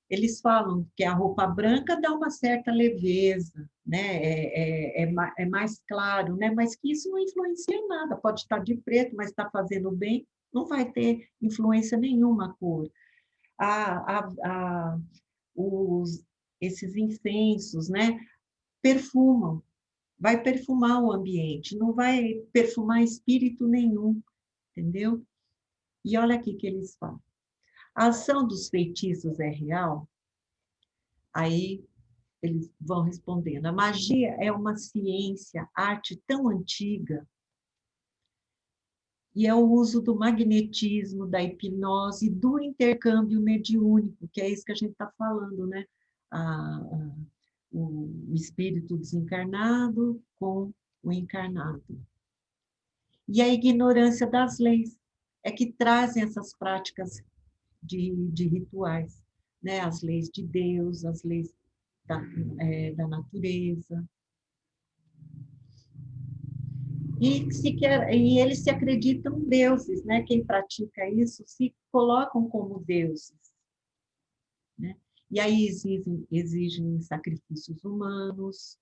Eles falam que a roupa branca dá uma certa leveza, né? É mais claro, né? Mas que isso não influencia em nada, pode estar de preto, mas está fazendo bem, não vai ter influência nenhuma a cor. Esses incensos, né? Perfumam, vai perfumar o ambiente, não vai perfumar espírito nenhum, entendeu? E olha aqui que eles falam. A ação dos feitiços é real? Aí eles vão respondendo. A magia é uma ciência, arte tão antiga, e é o uso do magnetismo, da hipnose, do intercâmbio mediúnico, que é isso que a gente está falando, né? O espírito desencarnado com o encarnado. E a ignorância das leis é que trazem essas práticas de rituais, né? As leis de Deus, as leis da natureza. E eles se acreditam deuses, né? Quem pratica isso se colocam como deuses, né? E aí exigem sacrifícios humanos,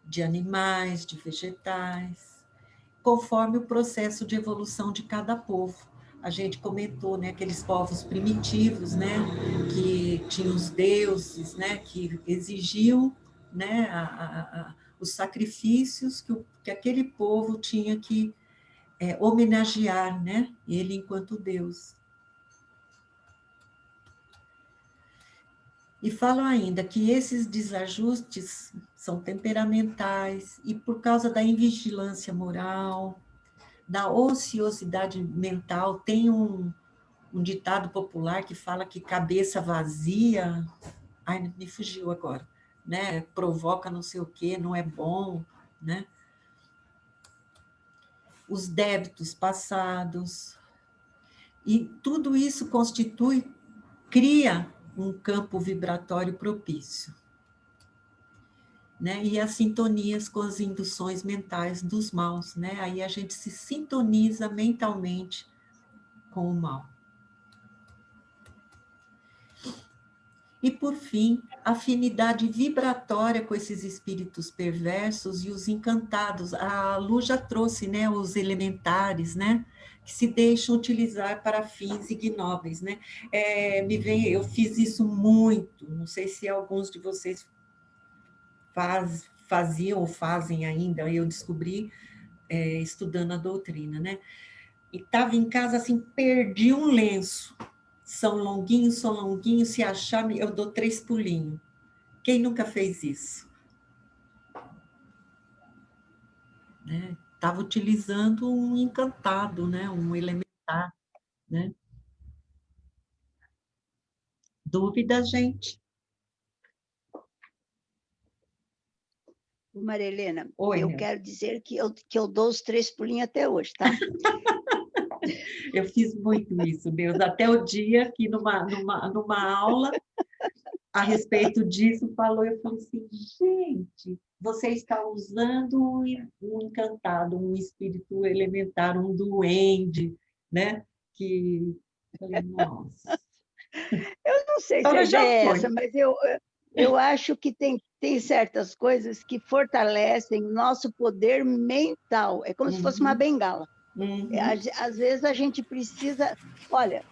de animais, de vegetais, conforme o processo de evolução de cada povo. A gente comentou, né, aqueles povos primitivos, né, que tinham os deuses, né, que exigiam, né, os sacrifícios que aquele povo tinha que homenagear, né, ele enquanto Deus. E falam ainda que esses desajustes são temperamentais e por causa da invigilância moral, da ociosidade mental. Tem um ditado popular que fala que cabeça vazia, me fugiu agora, né? Provoca não sei o quê, não é bom, né? Os débitos passados. E tudo isso cria um campo vibratório propício, né? E as sintonias com as induções mentais dos maus, né? Aí a gente se sintoniza mentalmente com o mal. E, por fim, a afinidade vibratória com esses espíritos perversos e os encantados. A Lu já trouxe, né, os elementares, né, que se deixam utilizar para fins ignóbeis, né? Eu fiz isso muito, não sei se alguns de vocês faziam ou fazem ainda, eu descobri estudando a doutrina, né? E estava em casa, assim, perdi um lenço. São longuinhos, se achar, eu dou 3 pulinhos. Quem nunca fez isso? Né? Estava utilizando um encantado, né? Um elementar, né? Dúvida, gente? Maria Helena, Oi, eu quero dizer que eu dou os 3 pulinhos até hoje, tá? Eu fiz muito isso, Deus, até o dia que numa aula a respeito disso eu falei assim, gente, você está usando um encantado, um espírito elementar, um duende, né? Que eu falei, nossa. Eu não sei se a ideia é essa, mas eu acho que tem certas coisas que fortalecem o nosso poder mental. É como se fosse uma bengala. Às vezes a gente precisa... Olha,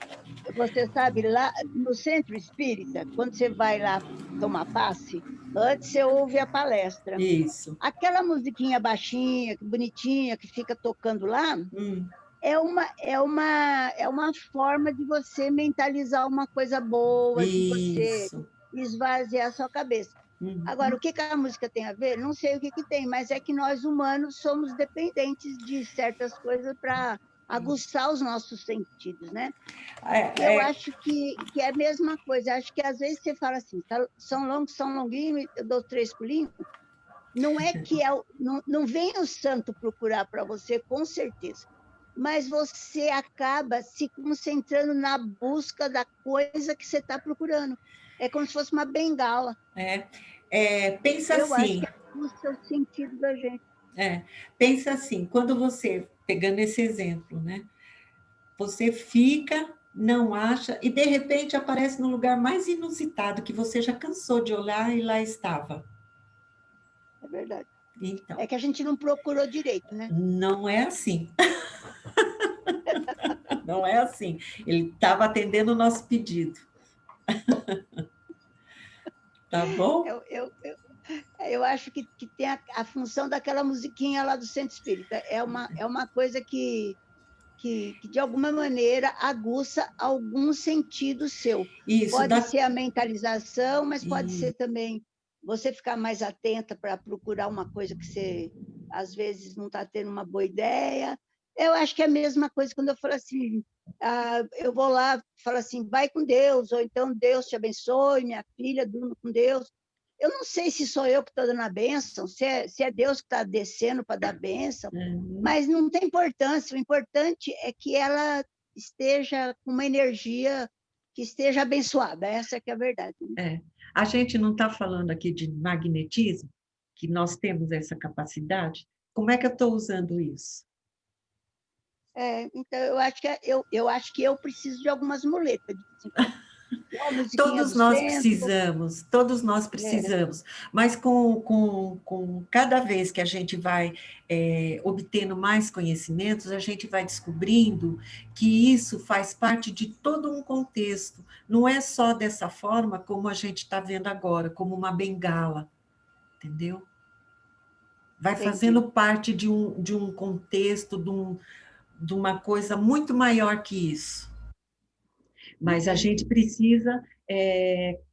você sabe, lá no centro espírita, quando você vai lá tomar passe, antes você ouve a palestra. Isso. Aquela musiquinha baixinha, bonitinha, que fica tocando lá, é uma forma de você mentalizar uma coisa boa, de você esvaziar a sua cabeça. Agora, o que a música tem a ver? Não sei o que tem, mas é que nós humanos somos dependentes de certas coisas para aguçar os nossos sentidos, né? Eu acho que é a mesma coisa. Acho que às vezes você fala assim, São Longuinho, eu dou 3 pulinhos. Não é que não vem o santo procurar para você, com certeza. Mas você acaba se concentrando na busca da coisa que você está procurando. É como se fosse uma bengala. Pensa Eu assim. acho que é o seu sentido da gente. Pensa assim, quando você, pegando esse exemplo, né? Você fica, não acha, e de repente aparece no lugar mais inusitado, que você já cansou de olhar e lá estava. É verdade. Então, é que a gente não procurou direito, né? Não é assim. Não é assim. Ele estava atendendo o nosso pedido. Tá bom? Eu acho que tem a função daquela musiquinha lá do Centro Espírita. É uma coisa que de alguma maneira aguça algum sentido seu. Pode ser a mentalização, mas pode ser também você ficar mais atenta para procurar uma coisa que você, às vezes, não está tendo uma boa ideia. Eu acho que é a mesma coisa quando eu falo assim, eu vou lá e falo assim, vai com Deus, ou então Deus te abençoe, minha filha, durma com Deus. Eu não sei se sou eu que estou dando a bênção, se é Deus que está descendo para dar bênção, mas não tem importância. O importante é que ela esteja com uma energia que esteja abençoada. Essa que é a verdade. A gente não está falando aqui de magnetismo, que nós temos essa capacidade. Como é que eu estou usando isso? Então, eu acho que eu preciso de algumas muletas. Todos nós precisamos, mas com cada vez que a gente vai obtendo mais conhecimentos, a gente vai descobrindo que isso faz parte de todo um contexto, não é só dessa forma como a gente está vendo agora, como uma bengala, entendeu? Vai fazendo parte de um contexto, de uma coisa muito maior que isso. Mas a gente precisa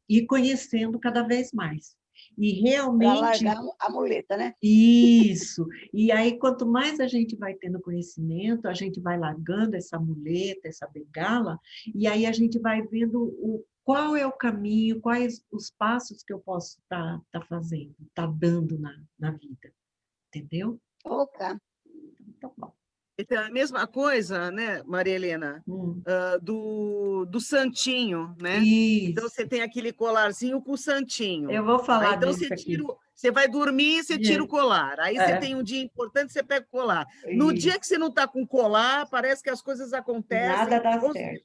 ir conhecendo cada vez mais. E realmente... Para largar a muleta, né? Isso. E aí, quanto mais a gente vai tendo conhecimento, a gente vai largando essa muleta, essa bengala, e aí a gente vai vendo qual é o caminho, quais os passos que eu posso estar fazendo, dando na vida. Entendeu? Ok. Então, bom. Então, a mesma coisa, né, Maria Helena, do santinho, né? Isso. Então, você tem aquele colarzinho com o santinho. Eu vou falar então, disso aqui. Você vai dormir, você tira o colar. Aí você tem um dia importante, você pega o colar. No dia que você não está com colar, parece que as coisas acontecem. Nada dá certo.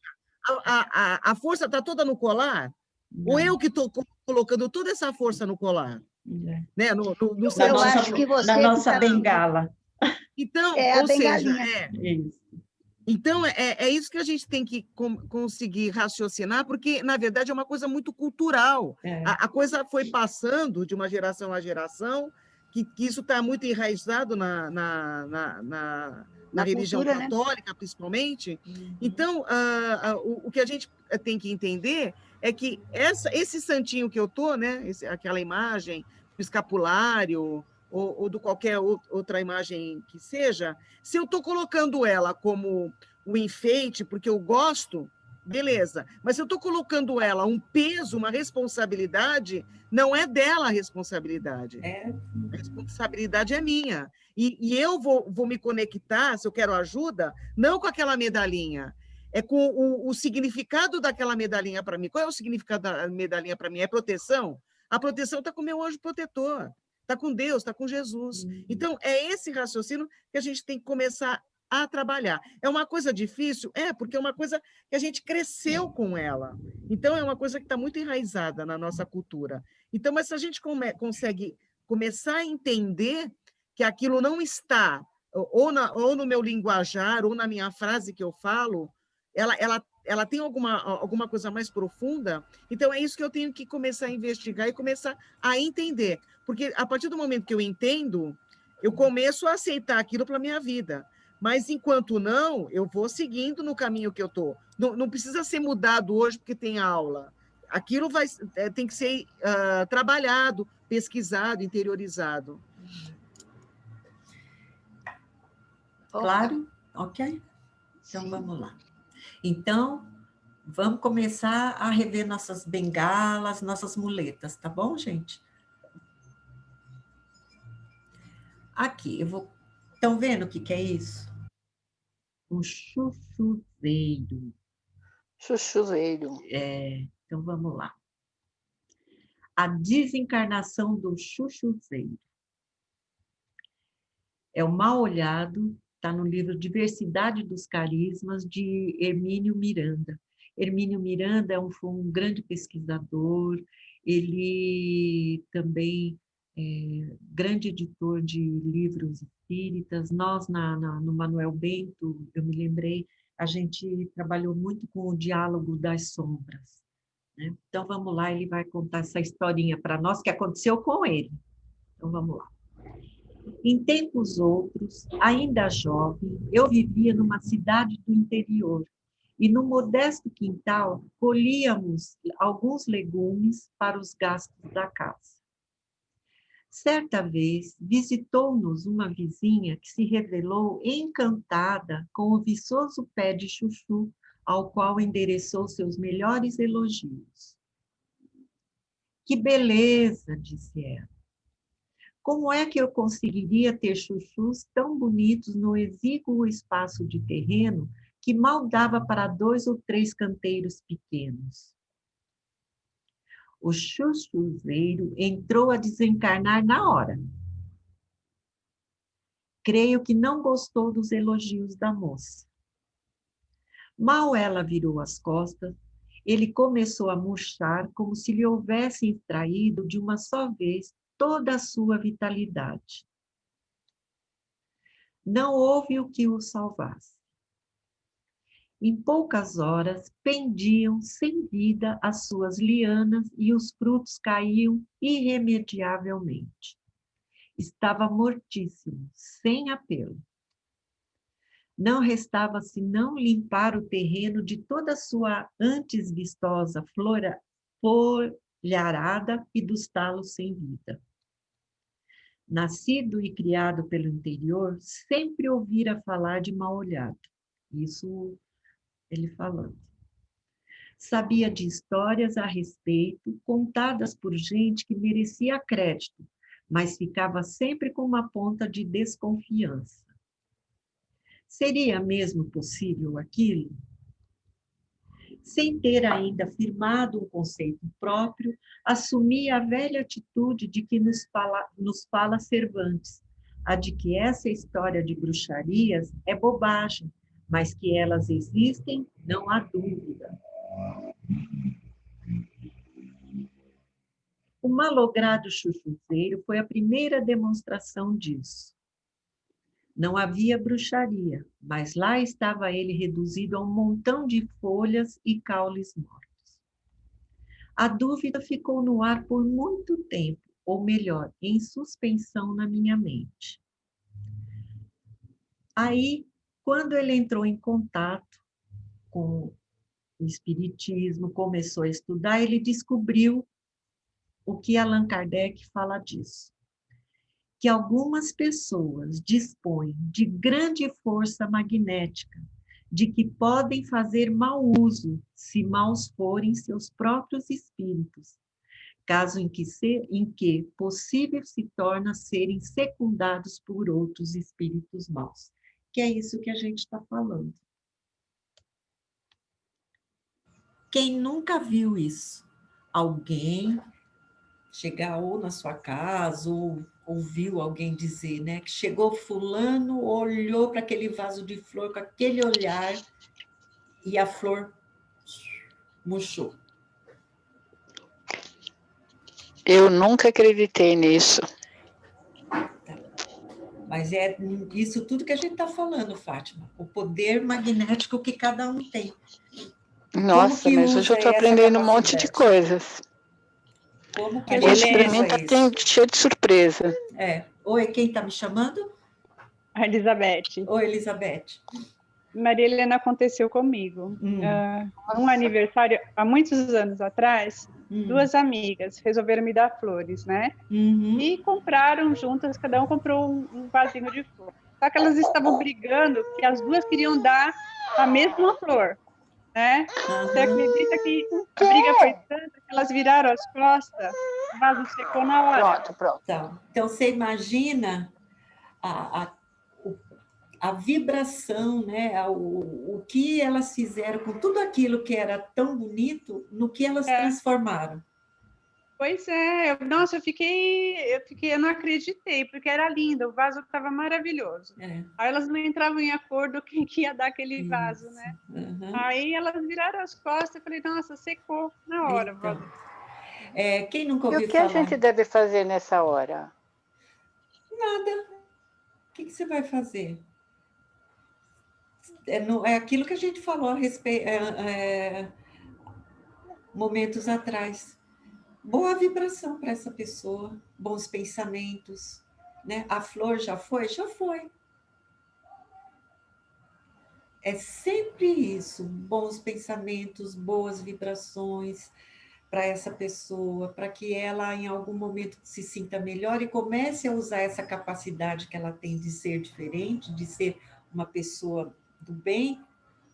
A força está toda no colar? Não. Ou eu que estou colocando toda essa força no colar? Né? Eu acho que você... Na nossa bengala. Então, ou seja, Então, é isso que a gente tem que conseguir raciocinar, porque, na verdade, é uma coisa muito cultural. A coisa foi passando de uma geração a geração, que isso está muito enraizado na religião cultura, católica, né? Principalmente. Então, o que a gente tem que entender é que esse santinho que eu estou, né? Aquela imagem, o escapulário, ou de qualquer outra imagem que seja, se eu estou colocando ela como um enfeite, porque eu gosto, beleza. Mas se eu estou colocando ela um peso, uma responsabilidade, não é dela a responsabilidade. A responsabilidade é minha. E eu vou me conectar, se eu quero ajuda, não com aquela medalhinha, é com o significado daquela medalhinha para mim. Qual é o significado da medalhinha para mim? É proteção? A proteção está com o meu anjo protetor. Está com Deus, está com Jesus. Então, é esse raciocínio que a gente tem que começar a trabalhar. É uma coisa difícil? Porque é uma coisa que a gente cresceu com ela. Então, é uma coisa que está muito enraizada na nossa cultura. Então, mas se a gente consegue começar a entender que aquilo não está, ou no meu linguajar, ou na minha frase que eu falo, ela tem alguma coisa mais profunda, então é isso que eu tenho que começar a investigar e começar a entender. Porque a partir do momento que eu entendo, eu começo a aceitar aquilo para a minha vida. Mas, enquanto não, eu vou seguindo no caminho que eu estou. Não precisa ser mudado hoje porque tem aula. Aquilo tem que ser trabalhado, pesquisado, interiorizado. Claro? Ok. Então, vamos lá. Então, vamos começar a rever nossas bengalas, nossas muletas, tá bom, gente? Aqui, eu vou... Estão vendo o que é isso? O chuchuzeiro. Chuchuzeiro. Então, vamos lá. A desencarnação do chuchuzeiro. É o Mal Olhado, está no livro Diversidade dos Carismas, de Hermínio Miranda. Hermínio Miranda foi um grande pesquisador, ele também é grande editor de livros espíritas. Nós, no Manuel Bento, eu me lembrei, a gente trabalhou muito com o diálogo das sombras, né? Então, vamos lá, ele vai contar essa historinha para nós, que aconteceu com ele. Então, vamos lá. Em tempos outros, ainda jovem, eu vivia numa cidade do interior e no modesto quintal colhíamos alguns legumes para os gastos da casa. Certa vez, visitou-nos uma vizinha que se revelou encantada com o viçoso pé de chuchu, ao qual endereçou seus melhores elogios. Que beleza, disse ela. Como é que eu conseguiria ter chuchus tão bonitos no exíguo espaço de terreno que mal dava para 2 ou 3 canteiros pequenos? O chuchuzeiro entrou a desencarnar na hora. Creio que não gostou dos elogios da moça. Mal ela virou as costas, ele começou a murchar como se lhe houvesse extraído de uma só vez toda a sua vitalidade. Não houve o que o salvasse. Em poucas horas, pendiam sem vida as suas lianas e os frutos caíam irremediavelmente. Estava mortíssimo, sem apelo. Não restava senão limpar o terreno de toda a sua antes vistosa folharada e dos talos sem vida. Nascido e criado pelo interior, sempre ouvira falar de Mal Olhado. Isso ele falando. Sabia de histórias a respeito, contadas por gente que merecia crédito, mas ficava sempre com uma ponta de desconfiança. Seria mesmo possível aquilo? Sem ter ainda firmado um conceito próprio, assumia a velha atitude de que nos fala Cervantes, a de que essa história de bruxarias é bobagem, mas que elas existem, não há dúvida. O malogrado chuchuzeiro foi a primeira demonstração disso. Não havia bruxaria, mas lá estava ele reduzido a um montão de folhas e caules mortos. A dúvida ficou no ar por muito tempo, ou melhor, em suspensão na minha mente. Aí, quando ele entrou em contato com o espiritismo, começou a estudar, ele descobriu o que Allan Kardec fala disso. Que algumas pessoas dispõem de grande força magnética, de que podem fazer mau uso, se maus forem seus próprios espíritos, caso em que possível se torna serem secundados por outros espíritos maus. Que é isso que a gente está falando. Quem nunca viu isso? Alguém chegar ou na sua casa, ou ouviu alguém dizer, né, que chegou fulano, olhou para aquele vaso de flor com aquele olhar e a flor murchou. Eu nunca acreditei nisso. Tá. Mas é isso tudo que a gente está falando, Fátima. O poder magnético que cada um tem. Nossa, mas hoje eu estou aprendendo um monte de coisas. Como que hoje para mim está cheio de surpresa. Oi, quem está me chamando? A Elizabeth. Oi, Elizabeth. Maria Helena, aconteceu comigo. Um aniversário, há muitos anos atrás, duas amigas resolveram me dar flores, né? E compraram juntas, cada um comprou um vasinho de flor. Só que elas estavam brigando que as duas queriam dar a mesma flor, né? Você acredita que a briga foi tanta que elas viraram as costas, o vaso secou na hora. Pronto. Então, você imagina a vibração, né? O que elas fizeram com tudo aquilo que era tão bonito, no que elas transformaram. Pois é, eu não acreditei, porque era lindo, o vaso estava maravilhoso. Aí elas não entravam em acordo quem que ia dar aquele vaso, né? Aí elas viraram as costas e falei, nossa, secou na hora o vaso. Quem nunca ouviu falar? E o que falar? a gente deve fazer nessa hora? Nada. O que você vai fazer? É aquilo que a gente falou a respeito, momentos atrás. Boa vibração para essa pessoa, bons pensamentos, né? A flor já foi? Já foi. É sempre isso, bons pensamentos, boas vibrações para essa pessoa, para que ela em algum momento se sinta melhor e comece a usar essa capacidade que ela tem de ser diferente, de ser uma pessoa do bem.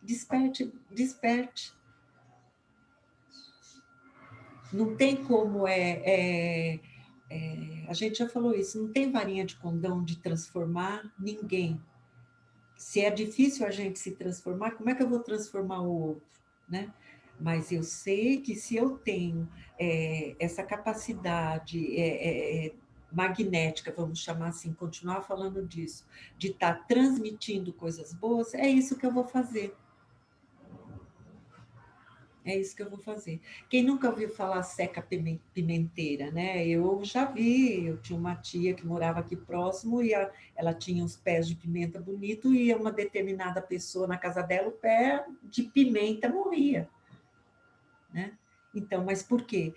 Desperte. Não tem como a gente já falou isso, não tem varinha de condão de transformar ninguém. Se é difícil a gente se transformar, como é que eu vou transformar o outro, né? Mas eu sei que se eu tenho essa capacidade magnética, vamos chamar assim, continuar falando disso, de estar transmitindo coisas boas, é isso que eu vou fazer. É isso que eu vou fazer. Quem nunca ouviu falar seca pimenteira, né? Eu já vi, eu tinha uma tia que morava aqui próximo e ela tinha uns pés de pimenta bonito e uma determinada pessoa na casa dela, o pé de pimenta morria, né? Então, mas por quê?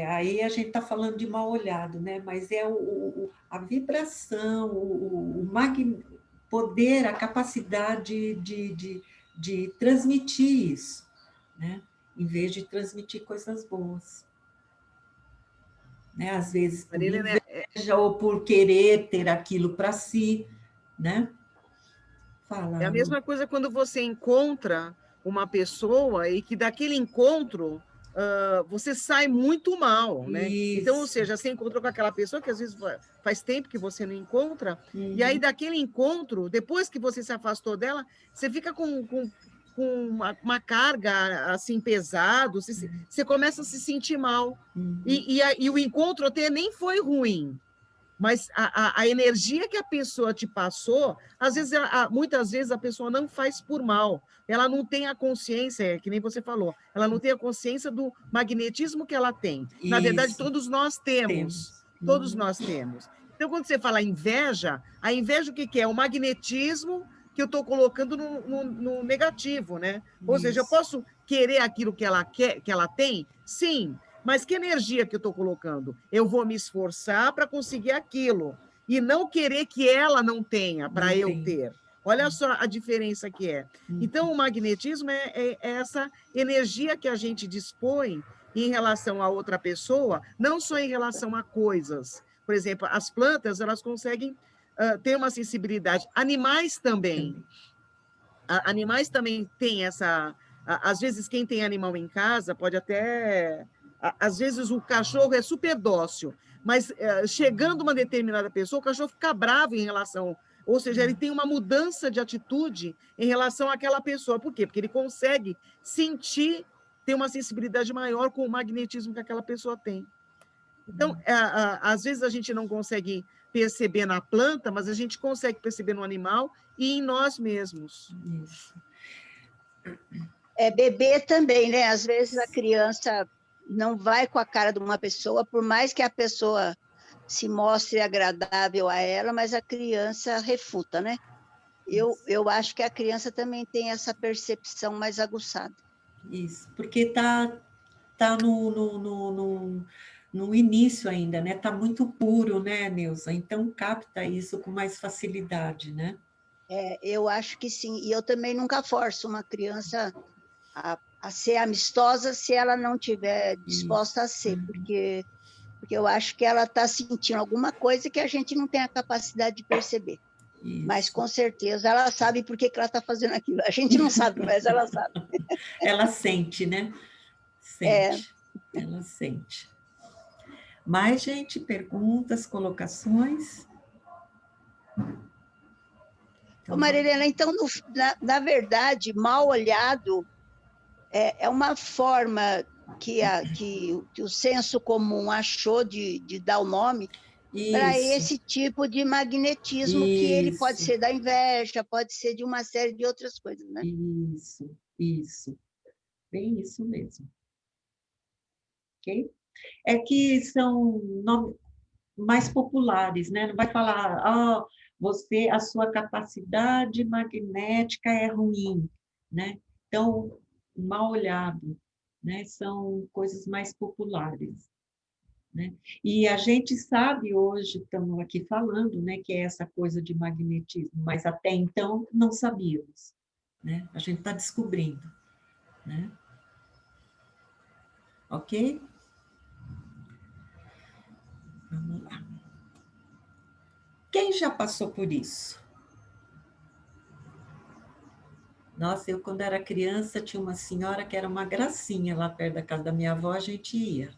Aí a gente está falando de mal olhado, né? Mas é a vibração, poder, a capacidade de transmitir isso, né? Em vez de transmitir coisas boas. Né? Às vezes por inveja ou por querer ter aquilo para si, né? Fala, é a mesma coisa quando você encontra uma pessoa e que daquele encontro você sai muito mal, né? Então, ou seja, você encontrou com aquela pessoa que às vezes faz tempo que você não encontra, e aí daquele encontro, depois que você se afastou dela, você fica com uma carga assim pesado, você começa a se sentir mal. E o encontro até nem foi ruim, mas a energia que a pessoa te passou, às vezes, muitas vezes a pessoa não faz por mal, ela não tem a consciência, que nem você falou, ela não tem a consciência do magnetismo que ela tem. Na verdade, todos nós temos. Todos nós temos. Então, quando você fala inveja, a inveja o que é? O magnetismo que eu estou colocando no negativo, né? Ou seja, eu posso querer aquilo que ela quer, que ela tem? Sim, mas que energia que eu estou colocando? Eu vou me esforçar para conseguir aquilo e não querer que ela não tenha para eu ter. Olha só a diferença que é. Então, o magnetismo é essa energia que a gente dispõe em relação a outra pessoa, não só em relação a coisas. Por exemplo, as plantas, elas conseguem ter uma sensibilidade. Animais também. Animais também têm essa... Às vezes, quem tem animal em casa pode até... Às vezes, o cachorro é super dócil, mas chegando uma determinada pessoa, o cachorro fica bravo em relação... Ou seja, ele tem uma mudança de atitude em relação àquela pessoa. Por quê? Porque ele consegue sentir, ter uma sensibilidade maior com o magnetismo que aquela pessoa tem. Então, às vezes a gente não consegue perceber na planta, mas a gente consegue perceber no animal e em nós mesmos. Isso. Bebê também, né? Às vezes a criança não vai com a cara de uma pessoa, por mais que a pessoa se mostre agradável a ela, mas a criança refuta, né? Eu acho que a criança também tem essa percepção mais aguçada. Isso, porque tá no início ainda, né? Tá muito puro, né, Neuza? Então capta isso com mais facilidade, né? Eu acho que sim. E eu também nunca forço uma criança a ser amistosa se ela não estiver disposta a ser, porque eu acho que ela está sentindo alguma coisa que a gente não tem a capacidade de perceber. Isso. Mas, com certeza, ela sabe por que ela está fazendo aquilo. A gente não sabe, mas ela sabe. Ela sente, né? Sente. Ela sente. Mais, gente, perguntas, colocações? Então, Marilena, então, na verdade, mal olhado é uma forma que o senso comum achou de dar o nome para esse tipo de magnetismo que ele pode ser da inveja, pode ser de uma série de outras coisas, né? Isso. Bem isso mesmo. Ok? É que são nomes mais populares, né? Não vai falar, a sua capacidade magnética é ruim, né? Então, mal olhado, né? São coisas mais populares, né? E a gente sabe hoje, estamos aqui falando, né, que é essa coisa de magnetismo, mas até então não sabíamos, né? A gente está descobrindo, né? Ok? Vamos lá. Quem já passou por isso? Nossa, eu quando era criança tinha uma senhora que era uma gracinha lá perto da casa da minha avó, a gente ia.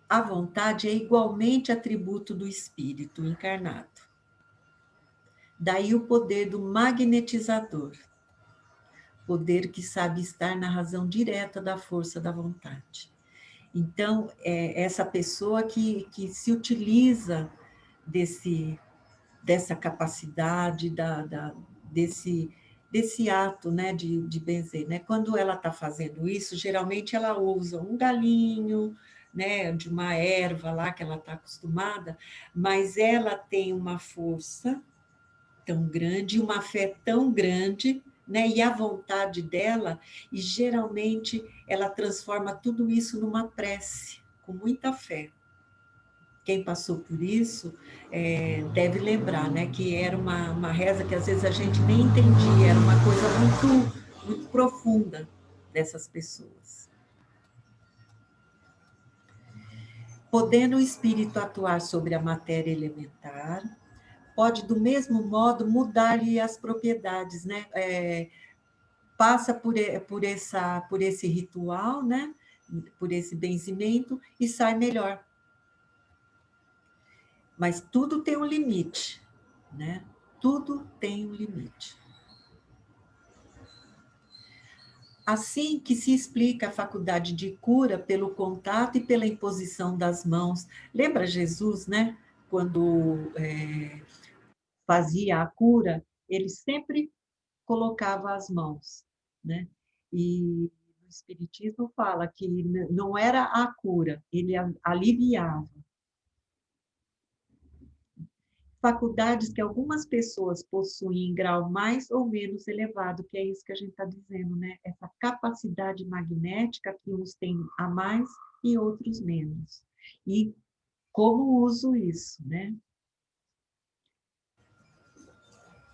A vontade é igualmente atributo do espírito encarnado. Daí o poder do magnetizador, poder que sabe estar na razão direta da força da vontade. Então, é essa pessoa que se utiliza dessa capacidade, desse ato, né, de benzer. Né? Quando ela está fazendo isso, geralmente ela usa um galinho, né, de uma erva lá que ela está acostumada, mas ela tem uma força tão grande, uma fé tão grande, né, e a vontade dela, e geralmente ela transforma tudo isso numa prece, com muita fé. Quem passou por isso deve lembrar, né, que era uma reza que às vezes a gente nem entendia, era uma coisa muito, muito profunda dessas pessoas. Podendo o espírito atuar sobre a matéria elementar, pode do mesmo modo mudar-lhe as propriedades, né? Passa por esse ritual, né? Por esse benzimento e sai melhor. Mas tudo tem um limite, né? Tudo tem um limite. Assim que se explica a faculdade de cura pelo contato e pela imposição das mãos. Lembra Jesus, né? Quando fazia a cura, ele sempre colocava as mãos, né? E o Espiritismo fala que não era a cura, ele aliviava. Faculdades que algumas pessoas possuem em grau mais ou menos elevado, que é isso que a gente está dizendo, né? Essa capacidade magnética que uns têm a mais e outros menos. E como uso isso, né?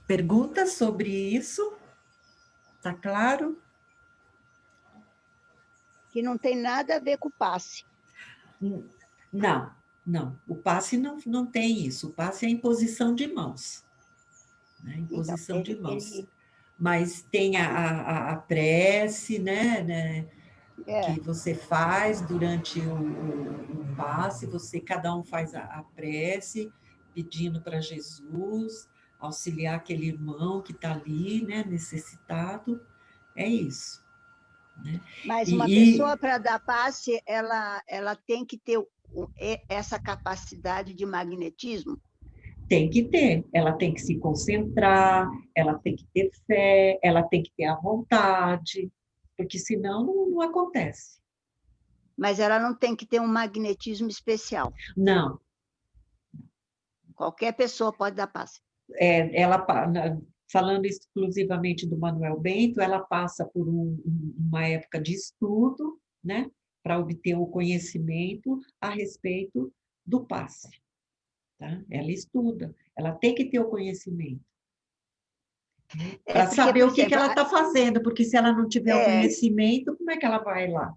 Perguntas sobre isso? Tá claro? Que não tem nada a ver com o passe. Não. O passe não tem isso. O passe é a imposição de mãos. Né? Imposição de mãos. Mas tem a prece, né? Que você faz durante o passe, cada um faz a prece, pedindo para Jesus auxiliar aquele irmão que está ali, né, necessitado. É isso. Né? Mas uma pessoa, para dar passe, ela tem que ter essa capacidade de magnetismo? Tem que ter, ela tem que se concentrar, ela tem que ter fé, ela tem que ter a vontade, porque senão não acontece. Mas ela não tem que ter um magnetismo especial? Não. Qualquer pessoa pode dar passe? Falando exclusivamente do Manuel Bento, ela passa por uma época de estudo, né? para obter o conhecimento a respeito do passe. Tá? Ela estuda, ela tem que ter o conhecimento. Para saber o que ela está fazendo, porque se ela não tiver o conhecimento, como é que ela vai lá?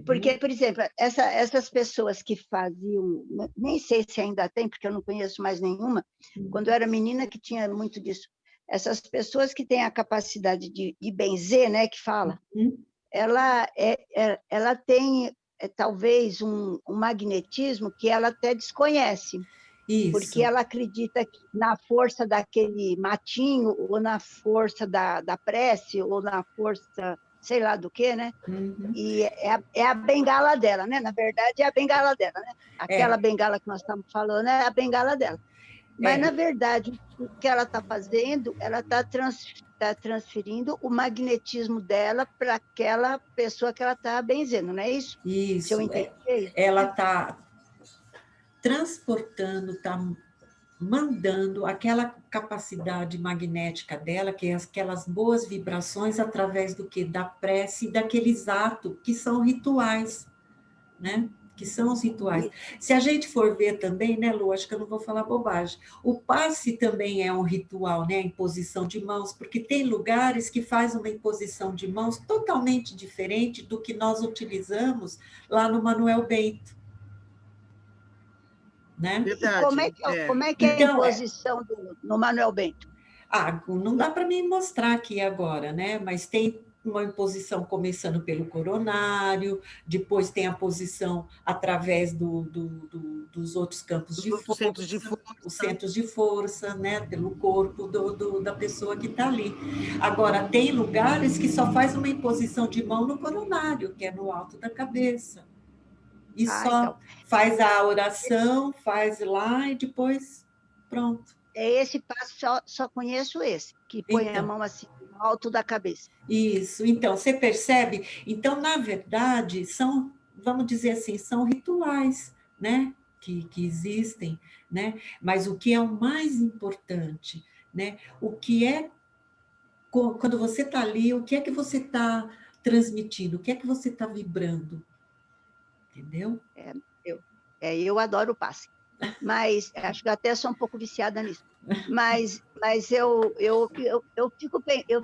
Porque, por exemplo, essas pessoas que faziam, nem sei se ainda tem, porque eu não conheço mais nenhuma, quando eu era menina que tinha muito disso, essas pessoas que têm a capacidade de benzer, né, que fala, ela tem talvez um magnetismo que ela até desconhece. Isso. Porque ela acredita na força daquele matinho, ou na força da prece, ou na força, sei lá do que, né? E é a bengala dela, né? Na verdade, é a bengala dela, né? Aquela bengala que nós estamos falando é a bengala dela. Mas, na verdade, o que ela está fazendo, ela está transferindo o magnetismo dela para aquela pessoa que ela está benzendo, não é isso? Isso. Se eu entendi isso. Ela está transportando, está mandando aquela capacidade magnética dela, que é aquelas boas vibrações através do que? Da prece e daqueles atos que são rituais, né? Que são os rituais. Se a gente for ver também, né, Lu, acho que eu não vou falar bobagem, o passe também é um ritual, né, a imposição de mãos, porque tem lugares que faz uma imposição de mãos totalmente diferente do que nós utilizamos lá no Manuel Bento. Né? Verdade. Como é que é a imposição no Manuel Bento? Não dá para me mostrar aqui agora, né? Mas tem uma imposição começando pelo coronário, depois tem a posição através dos outros campos de força, os centros de força, né? Pelo corpo da pessoa que está ali. Agora, tem lugares que só faz uma imposição de mão no coronário, que é no alto da cabeça. E só faz a oração, faz lá e depois pronto. Esse passo, só conheço esse, que põe a mão assim, no alto da cabeça. Isso, então, você percebe? Então, na verdade, são, vamos dizer assim, são rituais, né? Que existem, né? Mas o que é o mais importante, né? O que é, quando você está ali, o que é que você está transmitindo? O que é que você está vibrando? Entendeu? Eu adoro o passe, mas acho que até sou um pouco viciada nisso. Mas eu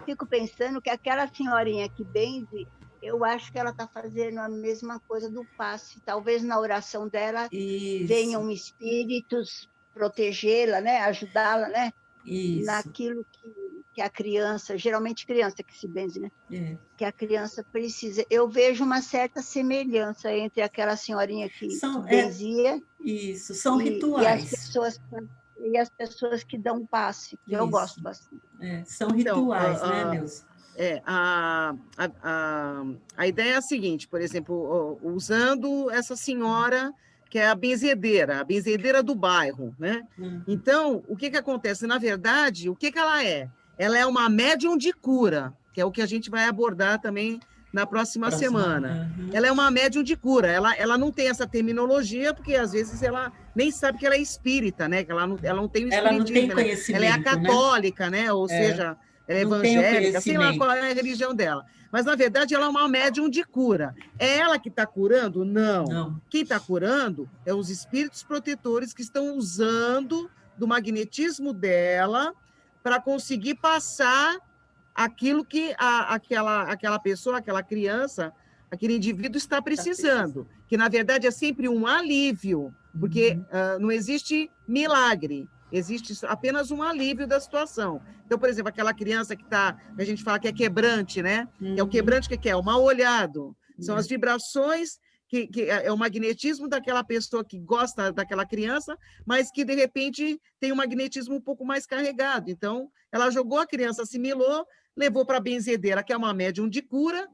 fico pensando que aquela senhorinha que benze, eu acho que ela está fazendo a mesma coisa do passe. Talvez na oração dela venham espíritos protegê-la, né? Ajudá-la, né? Naquilo que a criança, geralmente criança que se benze, né? Que a criança precisa. Eu vejo uma certa semelhança entre aquela senhorinha que benzia são rituais. E as pessoas que dão passe, que eu gosto bastante. São rituais, né, Neuza? A ideia é a seguinte, por exemplo, usando essa senhora que é a benzedeira do bairro, né? Então, o que acontece? Na verdade, o que ela é? Ela é uma médium de cura, que é o que a gente vai abordar também na próxima semana. Ela é uma médium de cura, ela não tem essa terminologia, porque às vezes ela nem sabe que ela é espírita, né? Que ela não tem o espiritismo, ela não tem conhecimento, ela é a católica, né? Ou seja, ela é evangélica, sei lá qual é a religião dela. Mas, na verdade, ela é uma médium de cura. É ela que está curando? Não. Quem está curando é os espíritos protetores que estão usando do magnetismo dela para conseguir passar aquilo que aquela pessoa, aquela criança, aquele indivíduo está precisando. Que, na verdade, é sempre um alívio, porque não existe milagre. Existe apenas um alívio da situação. Então, por exemplo, aquela criança que a gente fala que é quebrante, né? Que é o quebrante que é o mal olhado. São as vibrações, que é o magnetismo daquela pessoa que gosta daquela criança, mas que, de repente, tem um magnetismo um pouco mais carregado. Então, ela jogou a criança, assimilou, levou para a benzedeira, que é uma médium de cura.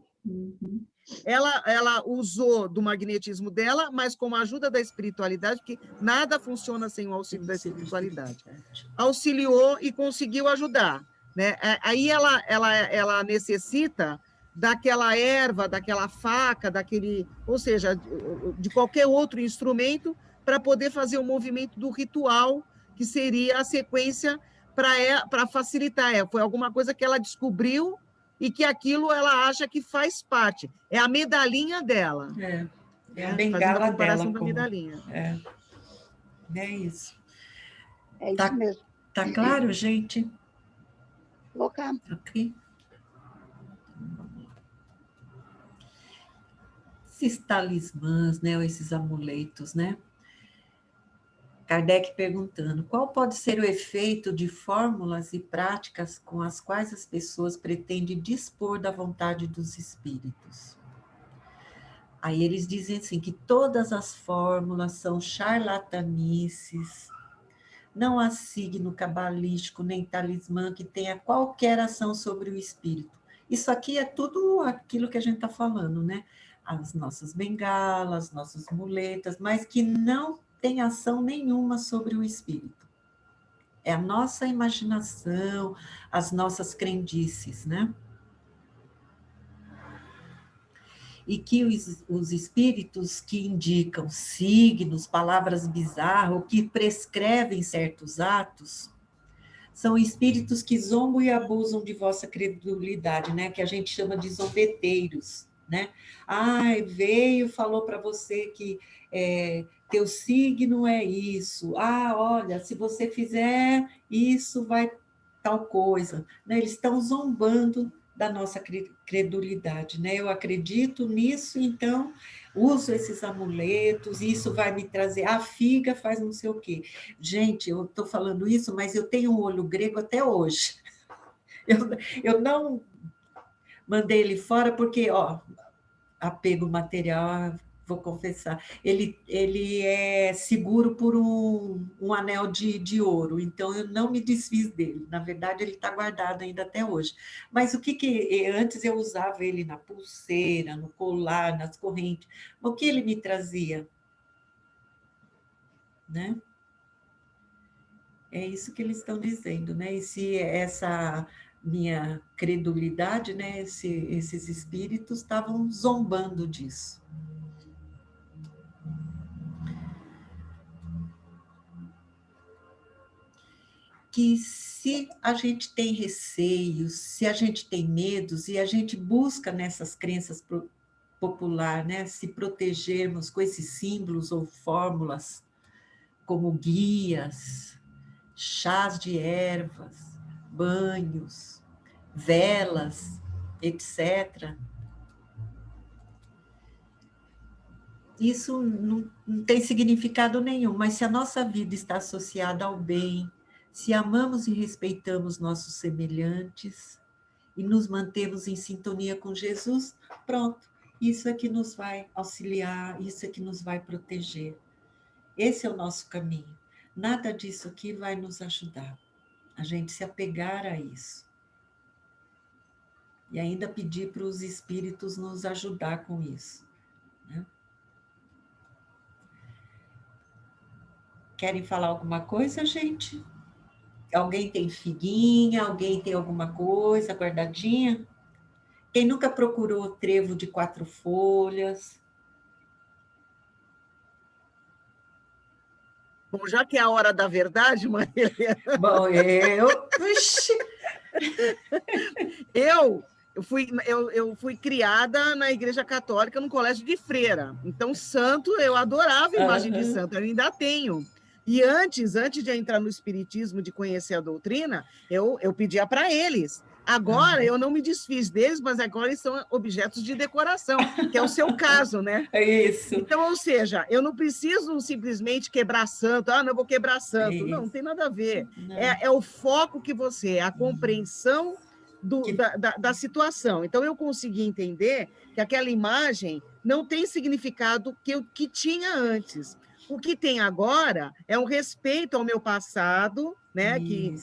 Ela usou do magnetismo dela, mas com a ajuda da espiritualidade, porque nada funciona sem o auxílio da espiritualidade. Auxiliou e conseguiu ajudar, né? Aí ela necessita daquela erva, daquela faca, ou seja, de qualquer outro instrumento para poder fazer o movimento do ritual, que seria a sequência para facilitar. Foi alguma coisa que ela descobriu e que aquilo ela acha que faz parte. É a medalhinha dela. É a bengala fazendo a comparação dela. da medalhinha. É isso. É isso mesmo. Tá claro, gente? Ok. Aqui. Esses talismãs, né, ou esses amuletos, né? Kardec perguntando, qual pode ser o efeito de fórmulas e práticas com as quais as pessoas pretendem dispor da vontade dos espíritos? Aí eles dizem assim, que todas as fórmulas são charlatanices, não há signo cabalístico nem talismã que tenha qualquer ação sobre o espírito. Isso aqui é tudo aquilo que a gente está falando, né? As nossas bengalas, nossas muletas, mas que não tem ação nenhuma sobre o espírito. É a nossa imaginação, as nossas crendices, né? E que os espíritos que indicam signos, palavras bizarras, ou que prescrevem certos atos, são espíritos que zombam e abusam de vossa credulidade, né? Que a gente chama de zombeteiros, né? Veio, falou para você que teu signo é isso. Olha, se você fizer isso, vai tal coisa. Né? Eles estão zombando da nossa credulidade, né? Eu acredito nisso, então uso esses amuletos, isso vai me trazer, a figa faz não sei o quê. Gente, eu estou falando isso, mas eu tenho um olho grego até hoje. Eu não mandei ele fora porque, apego material, vou confessar, ele é seguro por um anel de ouro, então eu não me desfiz dele, na verdade ele está guardado ainda até hoje. Mas antes eu usava ele na pulseira, no colar, nas correntes, o que ele me trazia? Né? É isso que eles estão dizendo, né? E se essa minha credulidade, né? Esses espíritos estavam zombando disso. Que se a gente tem receios, se a gente tem medos e a gente busca nessas crenças popular, né, se protegermos com esses símbolos ou fórmulas como guias, chás de ervas, banhos, velas, etc. Isso não tem significado nenhum, mas se a nossa vida está associada ao bem, se amamos e respeitamos nossos semelhantes e nos mantemos em sintonia com Jesus, pronto, isso é que nos vai auxiliar, isso é que nos vai proteger. Esse é o nosso caminho. Nada disso aqui vai nos ajudar. A gente se apegar a isso. E ainda pedir para os espíritos nos ajudar com isso. Né? Querem falar alguma coisa, gente? Alguém tem figuinha? Alguém tem alguma coisa guardadinha? Quem nunca procurou trevo de 4 folhas? Bom, já que é a hora da verdade, Maria Helena... Bom, Eu fui criada na Igreja Católica, no colégio de freira. Então, santo, eu adorava a imagem de santo, eu ainda tenho. E antes de entrar no espiritismo, de conhecer a doutrina, eu pedia para eles. Agora, eu não me desfiz deles, mas agora eles são objetos de decoração, que é o seu caso, né? É isso. Então, ou seja, eu não preciso simplesmente quebrar santo. Não vou quebrar santo. Não tem nada a ver. É o foco que você, a compreensão da situação. Então, eu consegui entender que aquela imagem não tem significado que tinha antes. O que tem agora é um respeito ao meu passado, né, que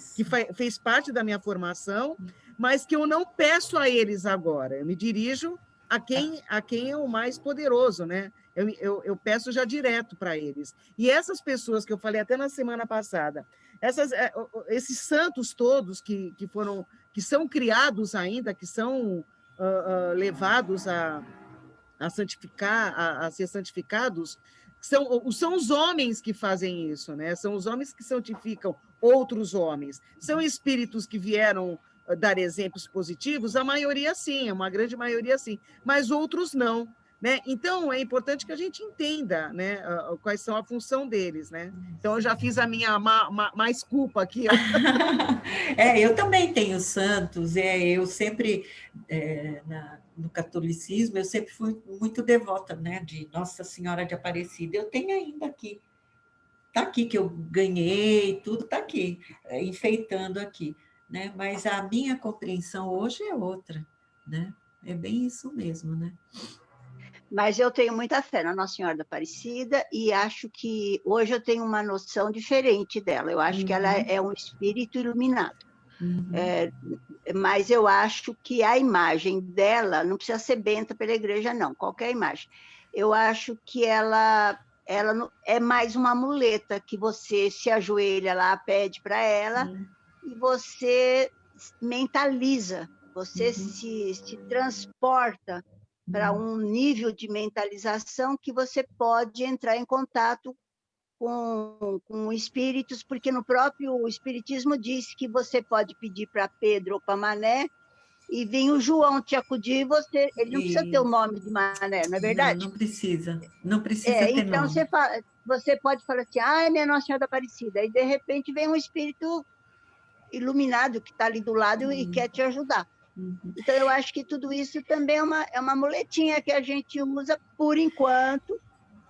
fez parte da minha formação, mas que eu não peço a eles agora. Eu me dirijo a quem é o mais poderoso, né? Eu peço já direto para eles. E essas pessoas que eu falei até na semana passada, esses santos todos que são criados ainda, que são levados a santificar, a ser santificados, são os homens que fazem isso, né? São os homens que santificam outros homens. São espíritos que vieram dar exemplos positivos, a maioria sim, uma grande maioria sim, mas outros não. Né? Então, é importante que a gente entenda, né, quais são a função deles. Né? Então, eu já fiz a minha mais culpa aqui. Ó. Eu também tenho santos, eu sempre, no catolicismo, eu sempre fui muito devota, né, de Nossa Senhora de Aparecida. Eu tenho ainda aqui, está aqui que eu ganhei, tudo está aqui, enfeitando aqui. Né? Mas a minha compreensão hoje é outra, né? É bem isso mesmo, né? Mas eu tenho muita fé na Nossa Senhora da Aparecida e acho que hoje eu tenho uma noção diferente dela. Eu acho que ela é um espírito iluminado. Mas eu acho que a imagem dela não precisa ser benta pela igreja, não. Qualquer imagem. Eu acho que ela é mais uma muleta que você se ajoelha lá, pede para ela e você mentaliza, você se transporta para um nível de mentalização que você pode entrar em contato com espíritos, porque no próprio Espiritismo diz que você pode pedir para Pedro ou para Mané, e vem o João te acudir, ele não precisa ter o nome de Mané, não é verdade? Não precisa, não precisa ter então nome. Você pode falar assim, ai, minha Nossa Senhora da Aparecida, e de repente vem um espírito iluminado que está ali do lado e quer te ajudar. Então, eu acho que tudo isso também é uma muletinha que a gente usa por enquanto,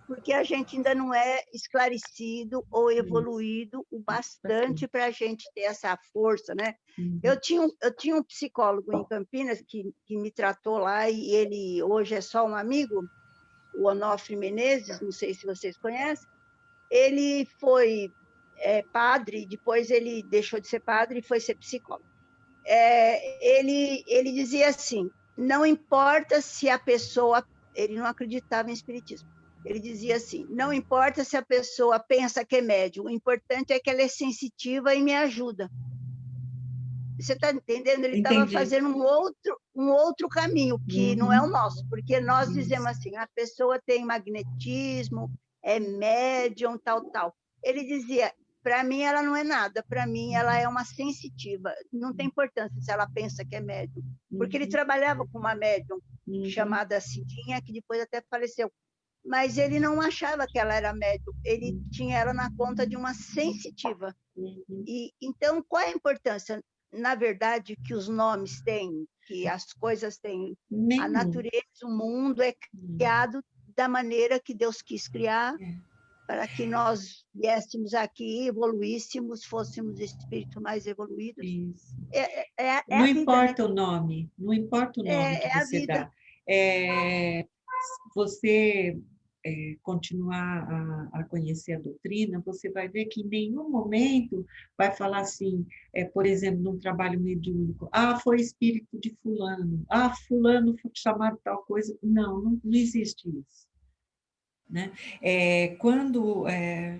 porque a gente ainda não é esclarecido ou evoluído o bastante para a gente ter essa força, né? Eu tinha um psicólogo em Campinas que me tratou lá, e ele hoje é só um amigo, o Onofre Menezes, não sei se vocês conhecem. Ele foi padre, depois ele deixou de ser padre e foi ser psicólogo. Ele dizia assim, não importa se a pessoa... Ele não acreditava em espiritismo. Ele dizia assim, não importa se a pessoa pensa que é médium, o importante é que ela é sensitiva e me ajuda. Você está entendendo? Ele estava fazendo um outro caminho, que não é o nosso, porque nós dizemos assim, a pessoa tem magnetismo, é médium, tal. Ele dizia, para mim ela não é nada, para mim ela é uma sensitiva, não tem importância se ela pensa que é médium, porque ele trabalhava com uma médium chamada Cidinha, que depois até faleceu, mas ele não achava que ela era médium, ele tinha ela na conta de uma sensitiva. E então, qual é a importância? Na verdade, que os nomes têm, que as coisas têm. A natureza, o mundo é criado da maneira que Deus quis criar, para que nós viéssemos aqui, evoluíssemos, fôssemos espíritos mais evoluídos. Isso. Não importa o nome, não importa o nome que você dá. Você continuar a conhecer a doutrina, você vai ver que em nenhum momento vai falar assim, por exemplo, num trabalho mediúnico, foi espírito de fulano, fulano foi chamado tal coisa. Não existe isso. Né? Quando,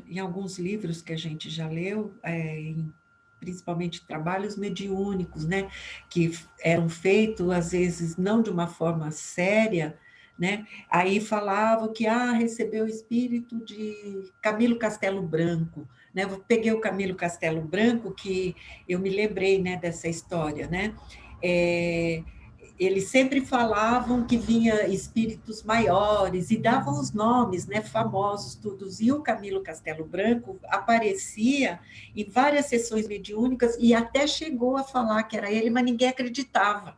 em alguns livros que a gente já leu, principalmente trabalhos mediúnicos, né, que eram feitos, às vezes, não de uma forma séria, né? Aí falava que recebeu o espírito de Camilo Castelo Branco, né? Eu peguei o Camilo Castelo Branco, que eu me lembrei, né, dessa história, né? Eles sempre falavam que vinha espíritos maiores e davam os nomes, né, famosos, todos. E o Camilo Castelo Branco aparecia em várias sessões mediúnicas e até chegou a falar que era ele, mas ninguém acreditava,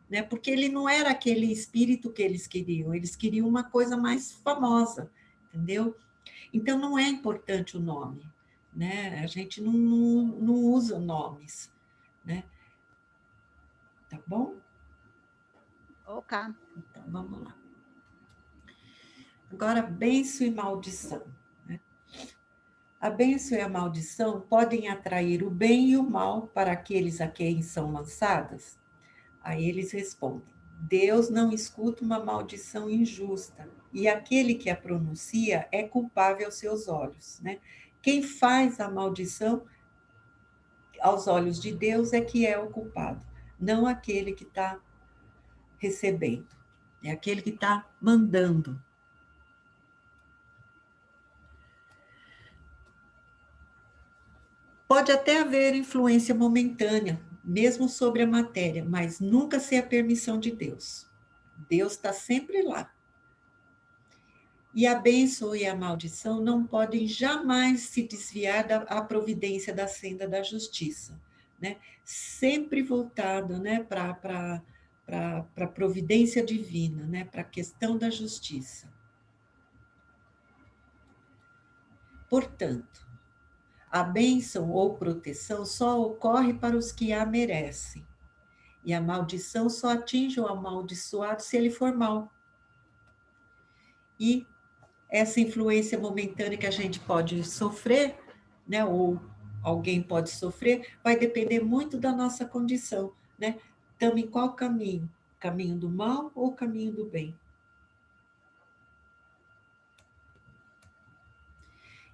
né, porque ele não era aquele espírito que eles queriam uma coisa mais famosa, entendeu? Então, não é importante o nome, né? A gente não usa nomes, né? Tá bom? Ok. Então, vamos lá. Agora, bênção e maldição. Né? A bênção e a maldição podem atrair o bem e o mal para aqueles a quem são lançadas? Aí eles respondem, Deus não escuta uma maldição injusta, e aquele que a pronuncia é culpável aos seus olhos. Né? Quem faz a maldição, aos olhos de Deus, é que é o culpado, não aquele que está recebendo, é aquele que está mandando. Pode até haver influência momentânea mesmo sobre a matéria, mas nunca sem a permissão de Deus. Deus está sempre lá. E a bênção e a maldição não podem jamais se desviar da providência da senda da justiça, né? Sempre voltado, né, para a providência divina, né, para a questão da justiça. Portanto, a bênção ou proteção só ocorre para os que a merecem, e a maldição só atinge o amaldiçoado se ele for mau. E essa influência momentânea que a gente pode sofrer, né, ou alguém pode sofrer, vai depender muito da nossa condição, né? Estamos em qual caminho? Caminho do mal ou caminho do bem?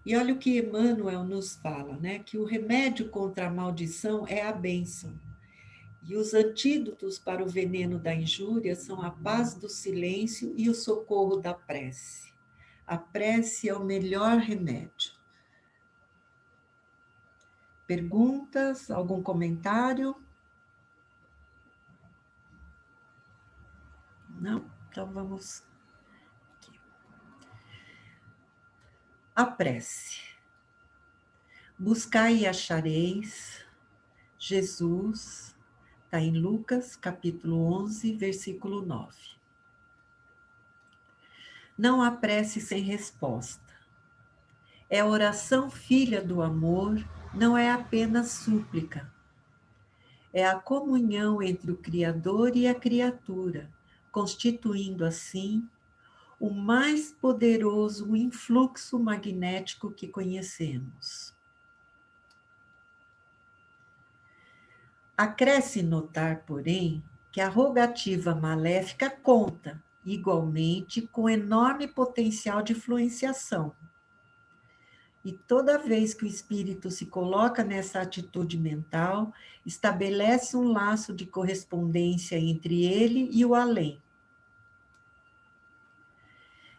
E olha o que Emmanuel nos fala, né? Que o remédio contra a maldição é a bênção. E os antídotos para o veneno da injúria são a paz do silêncio e o socorro da prece. A prece é o melhor remédio. Perguntas? Algum comentário? Não? Então vamos aqui. A prece. Buscai e achareis. Jesus, está em Lucas, capítulo 11, versículo 9. Não há prece sem resposta. É oração filha do amor, não é apenas súplica. É a comunhão entre o Criador e a criatura, constituindo assim o mais poderoso influxo magnético que conhecemos. Acresce notar, porém, que a rogativa maléfica conta, igualmente, com enorme potencial de influenciação. E toda vez que o espírito se coloca nessa atitude mental, estabelece um laço de correspondência entre ele e o além.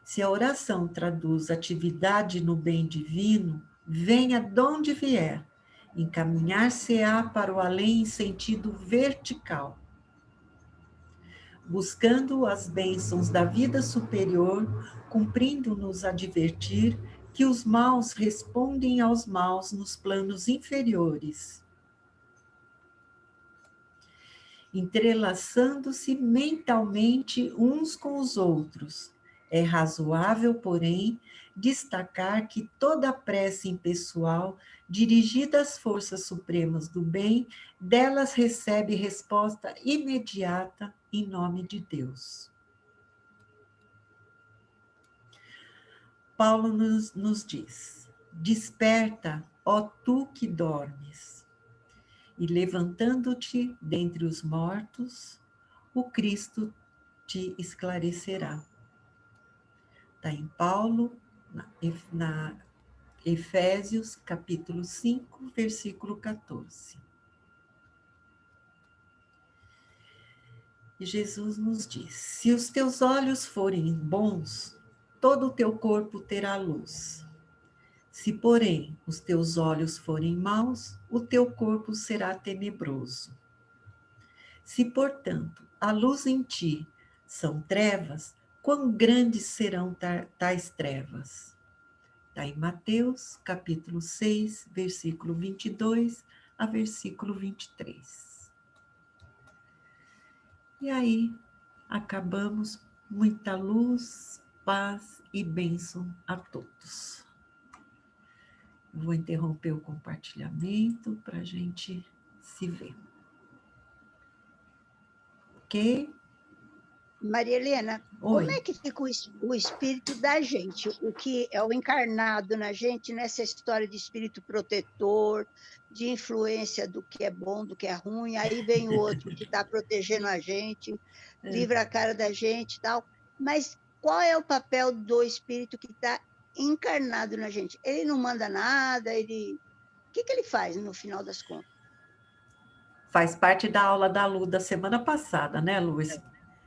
Se a oração traduz atividade no bem divino, venha de onde vier, encaminhar-se-á para o além em sentido vertical, buscando as bênçãos da vida superior, cumprindo-nos advertir que os maus respondem aos maus nos planos inferiores, entrelaçando-se mentalmente uns com os outros. É razoável, porém, destacar que toda prece impessoal, dirigida às forças supremas do bem, delas recebe resposta imediata em nome de Deus. Paulo nos diz: desperta, ó tu que dormes, e levantando-te dentre os mortos, o Cristo te esclarecerá. Está em Paulo, na Efésios, capítulo 5, versículo 14. E Jesus nos diz: se os teus olhos forem bons, todo o teu corpo terá luz. Se, porém, os teus olhos forem maus, o teu corpo será tenebroso. Se, portanto, a luz em ti são trevas, quão grandes serão tais trevas? Está em Mateus, capítulo 6, versículo 22 a versículo 23. E aí, acabamos. Muita luz, paz e bênção a todos. Vou interromper o compartilhamento para a gente se ver. Ok? Maria Helena, Oi. Como é que fica o espírito da gente? O que é o encarnado na gente nessa história de espírito protetor, de influência do que é bom, do que é ruim, aí vem o outro que está protegendo a gente, livra a cara da gente e tal. Mas qual é o papel do espírito que está encarnado na gente? Ele não manda nada, o que ele faz no final das contas? Faz parte da aula da Lu da semana passada, né, Lu?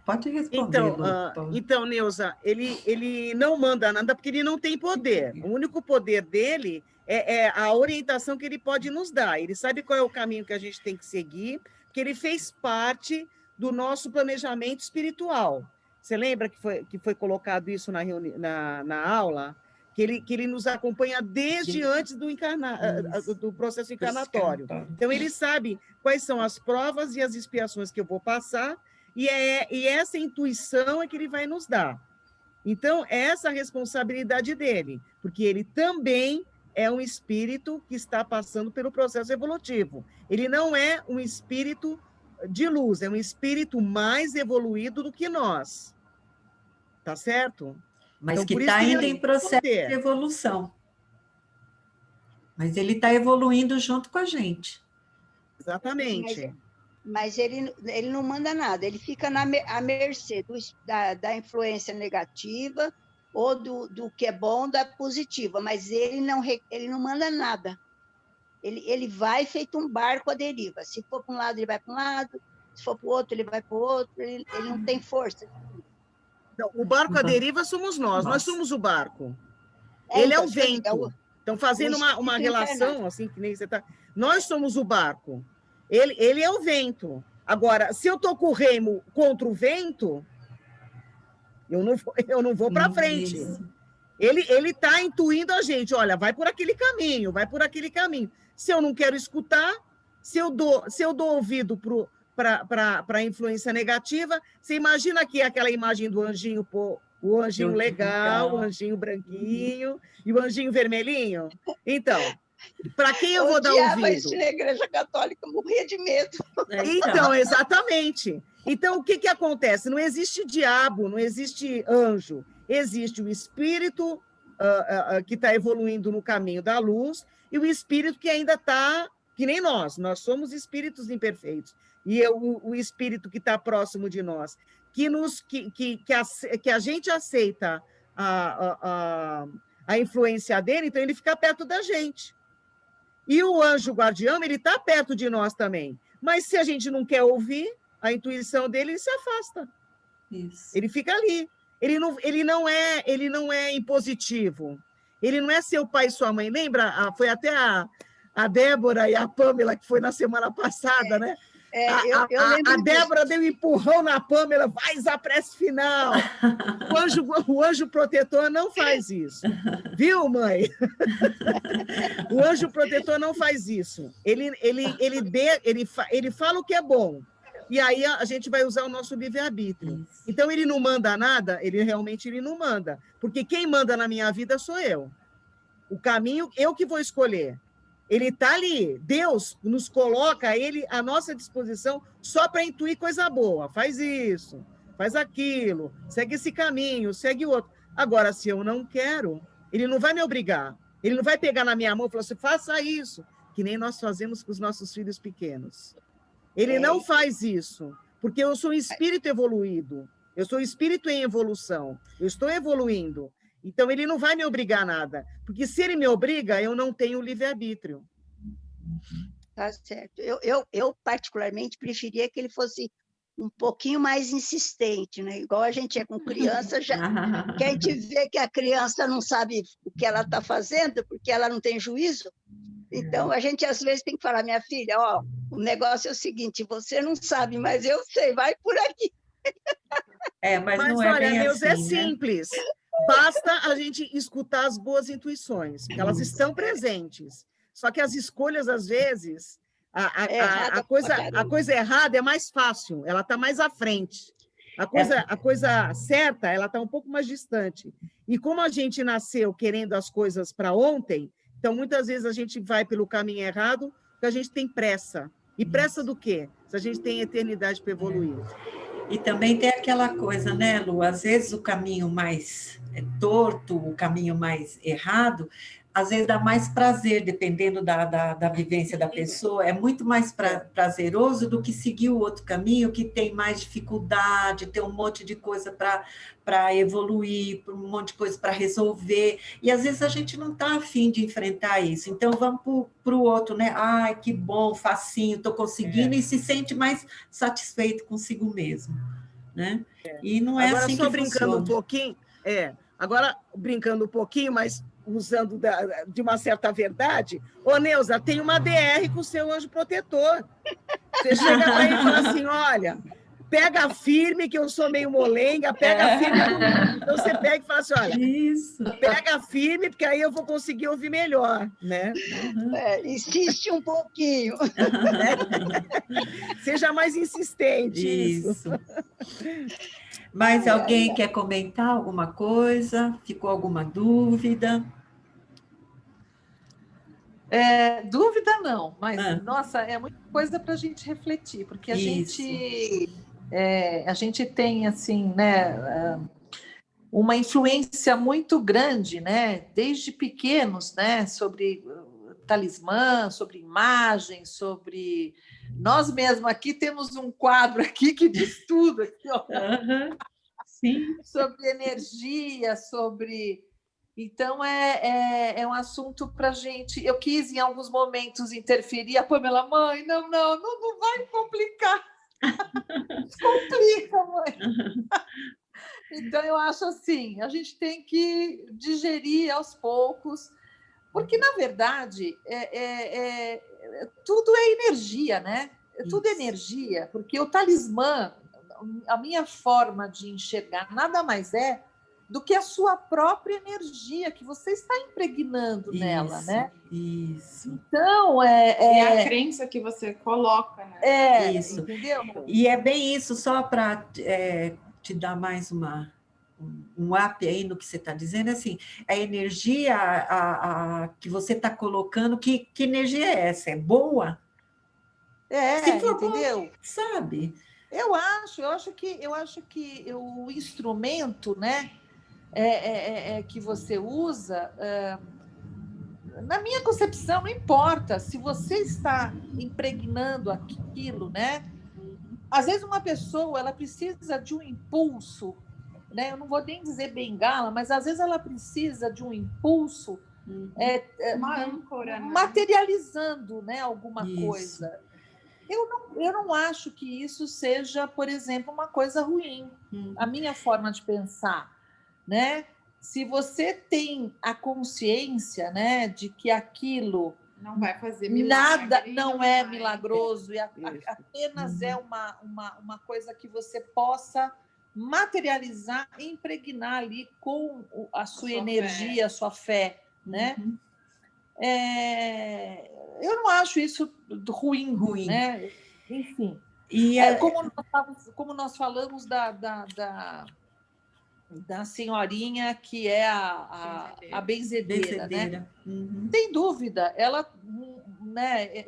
Pode responder, Lu. Neuza, ele não manda nada porque ele não tem poder. O único poder dele é a orientação que ele pode nos dar. Ele sabe qual é o caminho que a gente tem que seguir, porque ele fez parte do nosso planejamento espiritual. Você lembra que foi colocado isso na aula? Que ele nos acompanha desde antes do processo encarnatório. Então, ele sabe quais são as provas e as expiações que eu vou passar, e essa intuição é que ele vai nos dar. Então, essa é a responsabilidade dele, porque ele também é um espírito que está passando pelo processo evolutivo. Ele não é um espírito de luz, é um espírito mais evoluído do que nós. Tá certo? Mas então, que está ainda em processo de evolução. Mas ele está evoluindo junto com a gente. Exatamente. Mas ele não manda nada, ele fica à mercê da influência negativa ou do que é bom, da positiva, mas ele não manda nada. Ele vai feito um barco à deriva. Se for para um lado, ele vai para um lado, se for para o outro, ele vai para o outro, ele não tem força. Não, o barco à deriva somos nós somos o barco. Ele é o vento. Então, fazendo uma relação, assim, que nem você está... Nós somos o barco. Ele é o vento. Agora, se eu estou com o remo contra o vento, eu não vou para frente. Ele está intuindo a gente, olha, vai por aquele caminho, vai por aquele caminho. Se eu não quero escutar, se eu dou ouvido para a influência negativa, você imagina aqui aquela imagem do anjinho, o anjinho legal, o anjinho branquinho e o anjinho vermelhinho? Então, para quem eu vou dar ouvido? Isso na Igreja Católica, morria de medo. Então, exatamente. Então, o que acontece? Não existe diabo, não existe anjo. Existe o espírito que está evoluindo no caminho da luz e o espírito que ainda está, que nem nós somos espíritos imperfeitos. E o espírito que está próximo de nós, que a gente aceita a influência dele, então ele fica perto da gente. E o anjo guardião, ele está perto de nós também. Mas se a gente não quer ouvir a intuição dele, ele se afasta. Isso. Ele fica ali. Ele não é impositivo. Ele não é seu pai e sua mãe. Lembra? Foi até a Débora e a Pâmela, que foi na semana passada, né? A Débora deu um empurrão na Pâmela, faz a prece final. O anjo protetor não faz isso. Viu, mãe? O anjo protetor não faz isso. Ele fala o que é bom. E aí a gente vai usar o nosso livre-arbítrio. Então, ele não manda nada, realmente não manda. Porque quem manda na minha vida sou eu. O caminho, eu que vou escolher. Ele está ali. Deus nos coloca à nossa disposição só para intuir coisa boa. Faz isso, faz aquilo, segue esse caminho, segue o outro. Agora, se eu não quero, ele não vai me obrigar. Ele não vai pegar na minha mão e falar assim, faça isso, que nem nós fazemos com os nossos filhos pequenos. Ele não faz isso, porque eu sou um espírito evoluído. Eu sou um espírito em evolução. Eu estou evoluindo. Então, ele não vai me obrigar a nada, porque se ele me obriga, eu não tenho livre-arbítrio. Tá certo. Eu, particularmente, preferia que ele fosse um pouquinho mais insistente, né? Igual a gente é com criança, que a gente vê que a criança não sabe o que ela está fazendo, porque ela não tem juízo. Então, a gente, às vezes, tem que falar, minha filha, o negócio é o seguinte, você não sabe, mas eu sei, vai por aqui. Mas não é olha, bem Deus, assim, é simples. Basta a gente escutar as boas intuições, porque elas estão presentes. Só que as escolhas, às vezes, a coisa errada é mais fácil, ela está mais à frente. A coisa certa, ela está um pouco mais distante. E como a gente nasceu querendo as coisas para ontem, então, muitas vezes, a gente vai pelo caminho errado, porque a gente tem pressa. E pressa do quê? Se a gente tem eternidade para evoluir. E também tem aquela coisa, né, Lu? Às vezes o caminho mais torto, o caminho mais errado, às vezes dá mais prazer, dependendo da vivência da pessoa, é muito mais prazeroso do que seguir o outro caminho, que tem mais dificuldade, tem um monte de coisa para evoluir, um monte de coisa para resolver, e às vezes a gente não está afim de enfrentar isso, então vamos para o outro, né? Ai, que bom, facinho, estou conseguindo, e se sente mais satisfeito consigo mesmo, né? E não é agora, assim só que brincando funciona. um pouquinho, agora brincando um pouquinho, mas usando de uma certa verdade, ô Neuza, tem uma DR com o seu anjo protetor. Você chega lá e fala assim, olha, pega firme, que eu sou meio molenga, pega firme comigo. Então você pega e fala assim, olha, pega firme, porque aí eu vou conseguir ouvir melhor, né? Insiste um pouquinho. Seja mais insistente. Isso. Mais alguém quer comentar alguma coisa? Ficou alguma dúvida? Dúvida não, mas, nossa, é muita coisa para a gente refletir, porque a gente tem, assim, né, uma influência muito grande, né, desde pequenos, né, sobre talismã, sobre imagem, sobre... Nós mesmos aqui temos um quadro aqui que diz tudo, aqui, ó. Sim. Sobre energia, sobre... Então, é um assunto para a gente... Eu quis, em alguns momentos, interferir. A Pamela, mãe, não vai complicar. Descomplica, mãe. Então, eu acho assim, a gente tem que digerir aos poucos, porque, na verdade, tudo é energia, né? Tudo é energia, porque o talismã, a minha forma de enxergar, nada mais é do que a sua própria energia que você está impregnando nela, né? Isso. Então, é a crença que você coloca, né? Isso. Entendeu? E é bem isso, só para te dar mais um up aí no que você está dizendo, assim, a energia que você está colocando, que energia é essa? É boa? Se for entendeu? Boa, sabe? Eu acho que o instrumento, né, que você usa, na minha concepção, não importa se você está impregnando aquilo, né? Às vezes uma pessoa ela precisa de um impulso, né? Eu não vou nem dizer bengala, mas às vezes ela precisa de um impulso uma âncora, né? Materializando, né, alguma coisa. Eu não acho que isso seja, por exemplo, uma coisa ruim. A minha forma de pensar, né? Se você tem a consciência, né, de que aquilo não vai fazer milagre, nada não é milagroso e apenas é uma coisa que você possa materializar e impregnar ali com a sua energia, fé. A sua fé, né? Eu não acho isso ruim. Né? Enfim, como nós falamos da senhorinha que é a benzedeira, né? Sem dúvida, ela, né?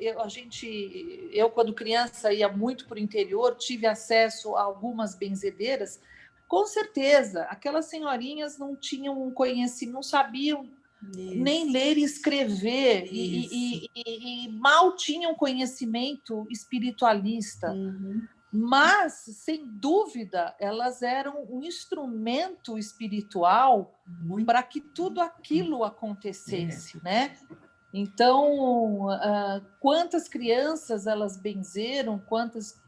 Eu quando criança ia muito para o interior, tive acesso a algumas benzedeiras. Com certeza, aquelas senhorinhas não tinham um conhecimento, não sabiam nem ler e escrever e mal tinham conhecimento espiritualista. Mas, sem dúvida, elas eram um instrumento espiritual para que tudo aquilo acontecesse, né? Então, quantas crianças elas benzeram, quantas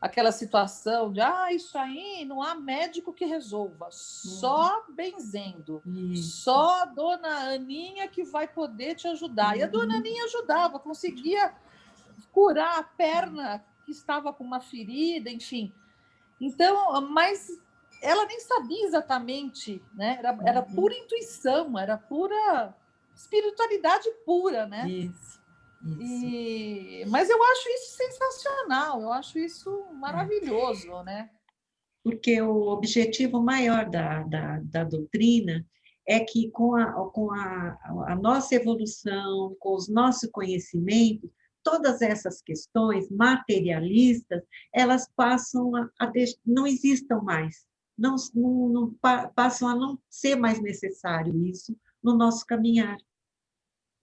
aquela situação de isso aí não há médico que resolva, só benzendo, só a dona Aninha que vai poder te ajudar. E a dona Aninha ajudava, conseguia curar a perna que estava com uma ferida, enfim. Então, mas ela nem sabia exatamente, né? Era pura intuição, era pura espiritualidade pura, né? Isso. Mas eu acho isso sensacional, eu acho isso maravilhoso, né? Porque o objetivo maior da doutrina é que com a nossa evolução, com os nossos conhecimentos, todas essas questões materialistas, elas passam não existam mais, não passam a não ser mais necessário isso no nosso caminhar.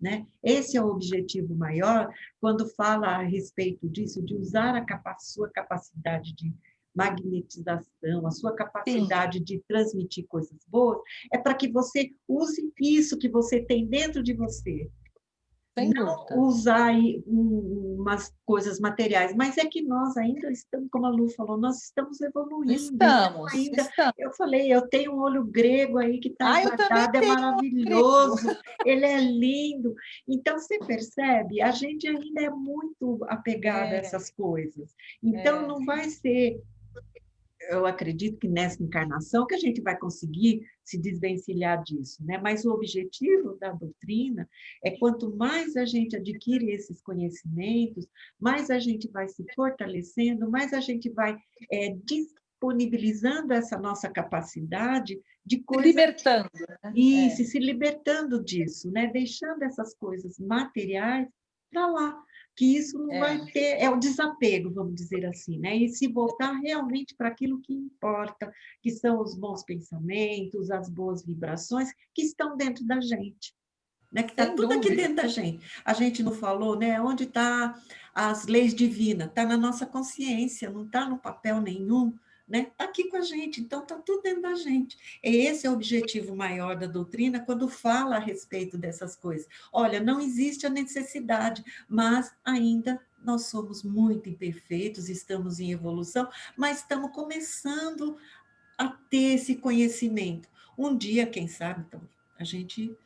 Né? Esse é o objetivo maior, quando fala a respeito disso, de usar sua capacidade de magnetização, a sua capacidade de transmitir coisas boas, é para que você use isso que você tem dentro de você. não usar aí umas coisas materiais, mas é que nós ainda estamos, como a Lu falou, nós estamos evoluindo. Estamos. Eu falei, eu tenho um olho grego aí que está guardado, é maravilhoso, ele é lindo. Então, você percebe, a gente ainda é muito apegado a essas coisas. Então, não vai ser... Eu acredito que nessa encarnação que a gente vai conseguir se desvencilhar disso, né? Mas o objetivo da doutrina é quanto mais a gente adquire esses conhecimentos, mais a gente vai se fortalecendo, mais a gente vai disponibilizando essa nossa capacidade de coisas... Se libertando. Né? Isso, se libertando disso, né? Deixando essas coisas materiais para lá. Que isso não vai ter, é o desapego, vamos dizer assim, né? E se voltar realmente para aquilo que importa, que são os bons pensamentos, as boas vibrações que estão dentro da gente, né? Que está tudo aqui dentro da gente. A gente não falou, né? Onde está as leis divinas? Está na nossa consciência, não está no papel nenhum, né? Está aqui com a gente, então está tudo dentro da gente. Esse é o objetivo maior da doutrina quando fala a respeito dessas coisas. Olha, não existe a necessidade, mas ainda nós somos muito imperfeitos, estamos em evolução, mas estamos começando a ter esse conhecimento. Um dia, quem sabe, então, a gente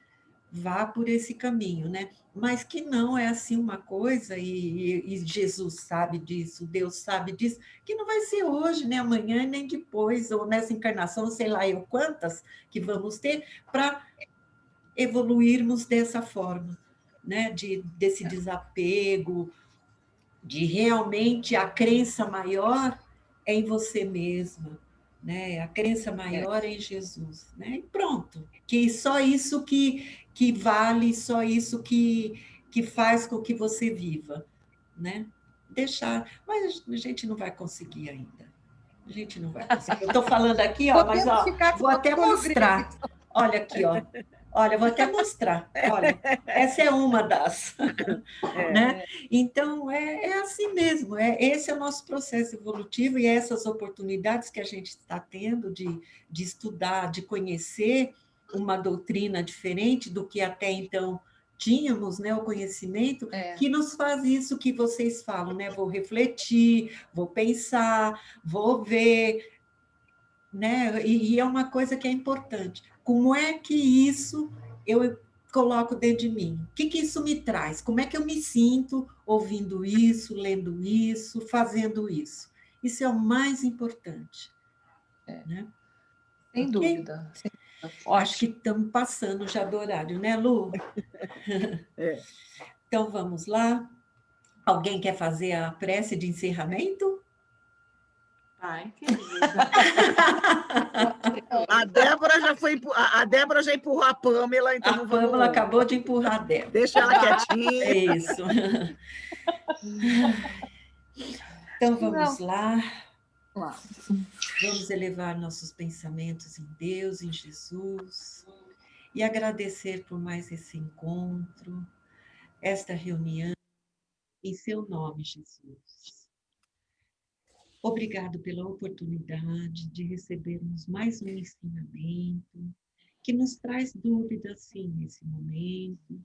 vá por esse caminho, né? Mas que não é assim uma coisa, e Jesus sabe disso, Deus sabe disso, que não vai ser hoje, nem amanhã, nem depois, ou nessa encarnação, sei lá eu quantas que vamos ter, para evoluirmos dessa forma, né? Desse desapego, de realmente a crença maior é em você mesma, né? A crença maior é em Jesus, né? E pronto, que só isso que vale, só isso que faz com que você viva, né? Deixar, mas a gente não vai conseguir ainda. A gente não vai conseguir. Eu estou falando aqui, ó, mas ó, vou até mostrar. Olha aqui, ó. Olha, vou até mostrar. Olha, essa é uma das. Né? Então, é assim mesmo. Esse é o nosso processo evolutivo e essas oportunidades que a gente está tendo de estudar, de conhecer uma doutrina diferente do que até então tínhamos, né, o conhecimento, que nos faz isso que vocês falam, né? Vou refletir, vou pensar, vou ver, né? E é uma coisa que é importante. Como é que isso eu coloco dentro de mim? O que isso me traz? Como é que eu me sinto ouvindo isso, lendo isso, fazendo isso? Isso é o mais importante. Né? Sem dúvida. Acho que estamos passando já do horário, né, Lu? Então, vamos lá. Alguém quer fazer a prece de encerramento? Ai, querida. A Débora já empurrou a Pâmela, então a Pâmela acabou de empurrar a Débora. Deixa ela quietinha. É isso. Então, vamos lá. Vamos elevar nossos pensamentos em Deus, em Jesus, e agradecer por mais esse encontro, esta reunião, em seu nome, Jesus. Obrigado pela oportunidade de recebermos mais um ensinamento que nos traz dúvidas, sim, nesse momento,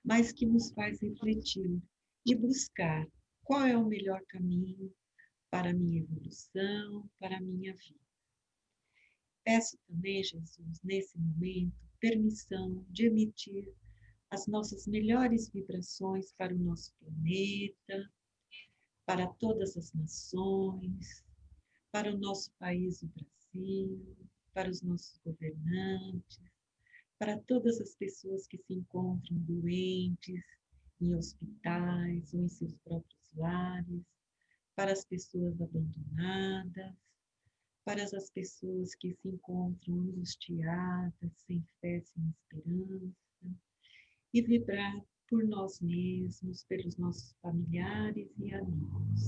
mas que nos faz refletir e buscar qual é o melhor caminho para a minha evolução, para a minha vida. Peço também, Jesus, nesse momento, permissão de emitir as nossas melhores vibrações para o nosso planeta, para todas as nações, para o nosso país, o Brasil, para os nossos governantes, para todas as pessoas que se encontram doentes em hospitais ou em seus próprios lares, para as pessoas abandonadas, para as pessoas que se encontram angustiadas, sem fé, sem esperança, e vibrar por nós mesmos, pelos nossos familiares e amigos.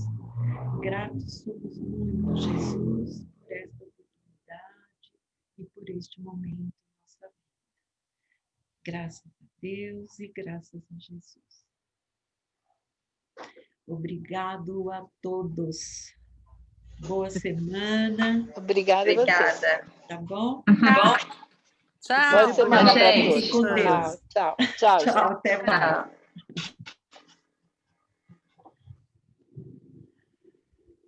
Gratos somos muito, Jesus, por esta oportunidade e por este momento em nossa vida. Graças a Deus e graças a Jesus. Obrigado a todos. Boa semana. Obrigada a você. Tá bom? Tchau. Boa semana para todos. Com Deus. Tchau. Tchau. Tchau, até mais.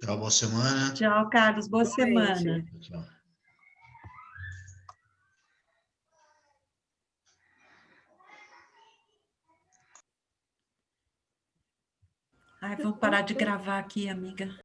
Tchau, boa semana. Tchau, Carlos, boa semana. Tchau. Ai, vamos parar de gravar aqui, amiga.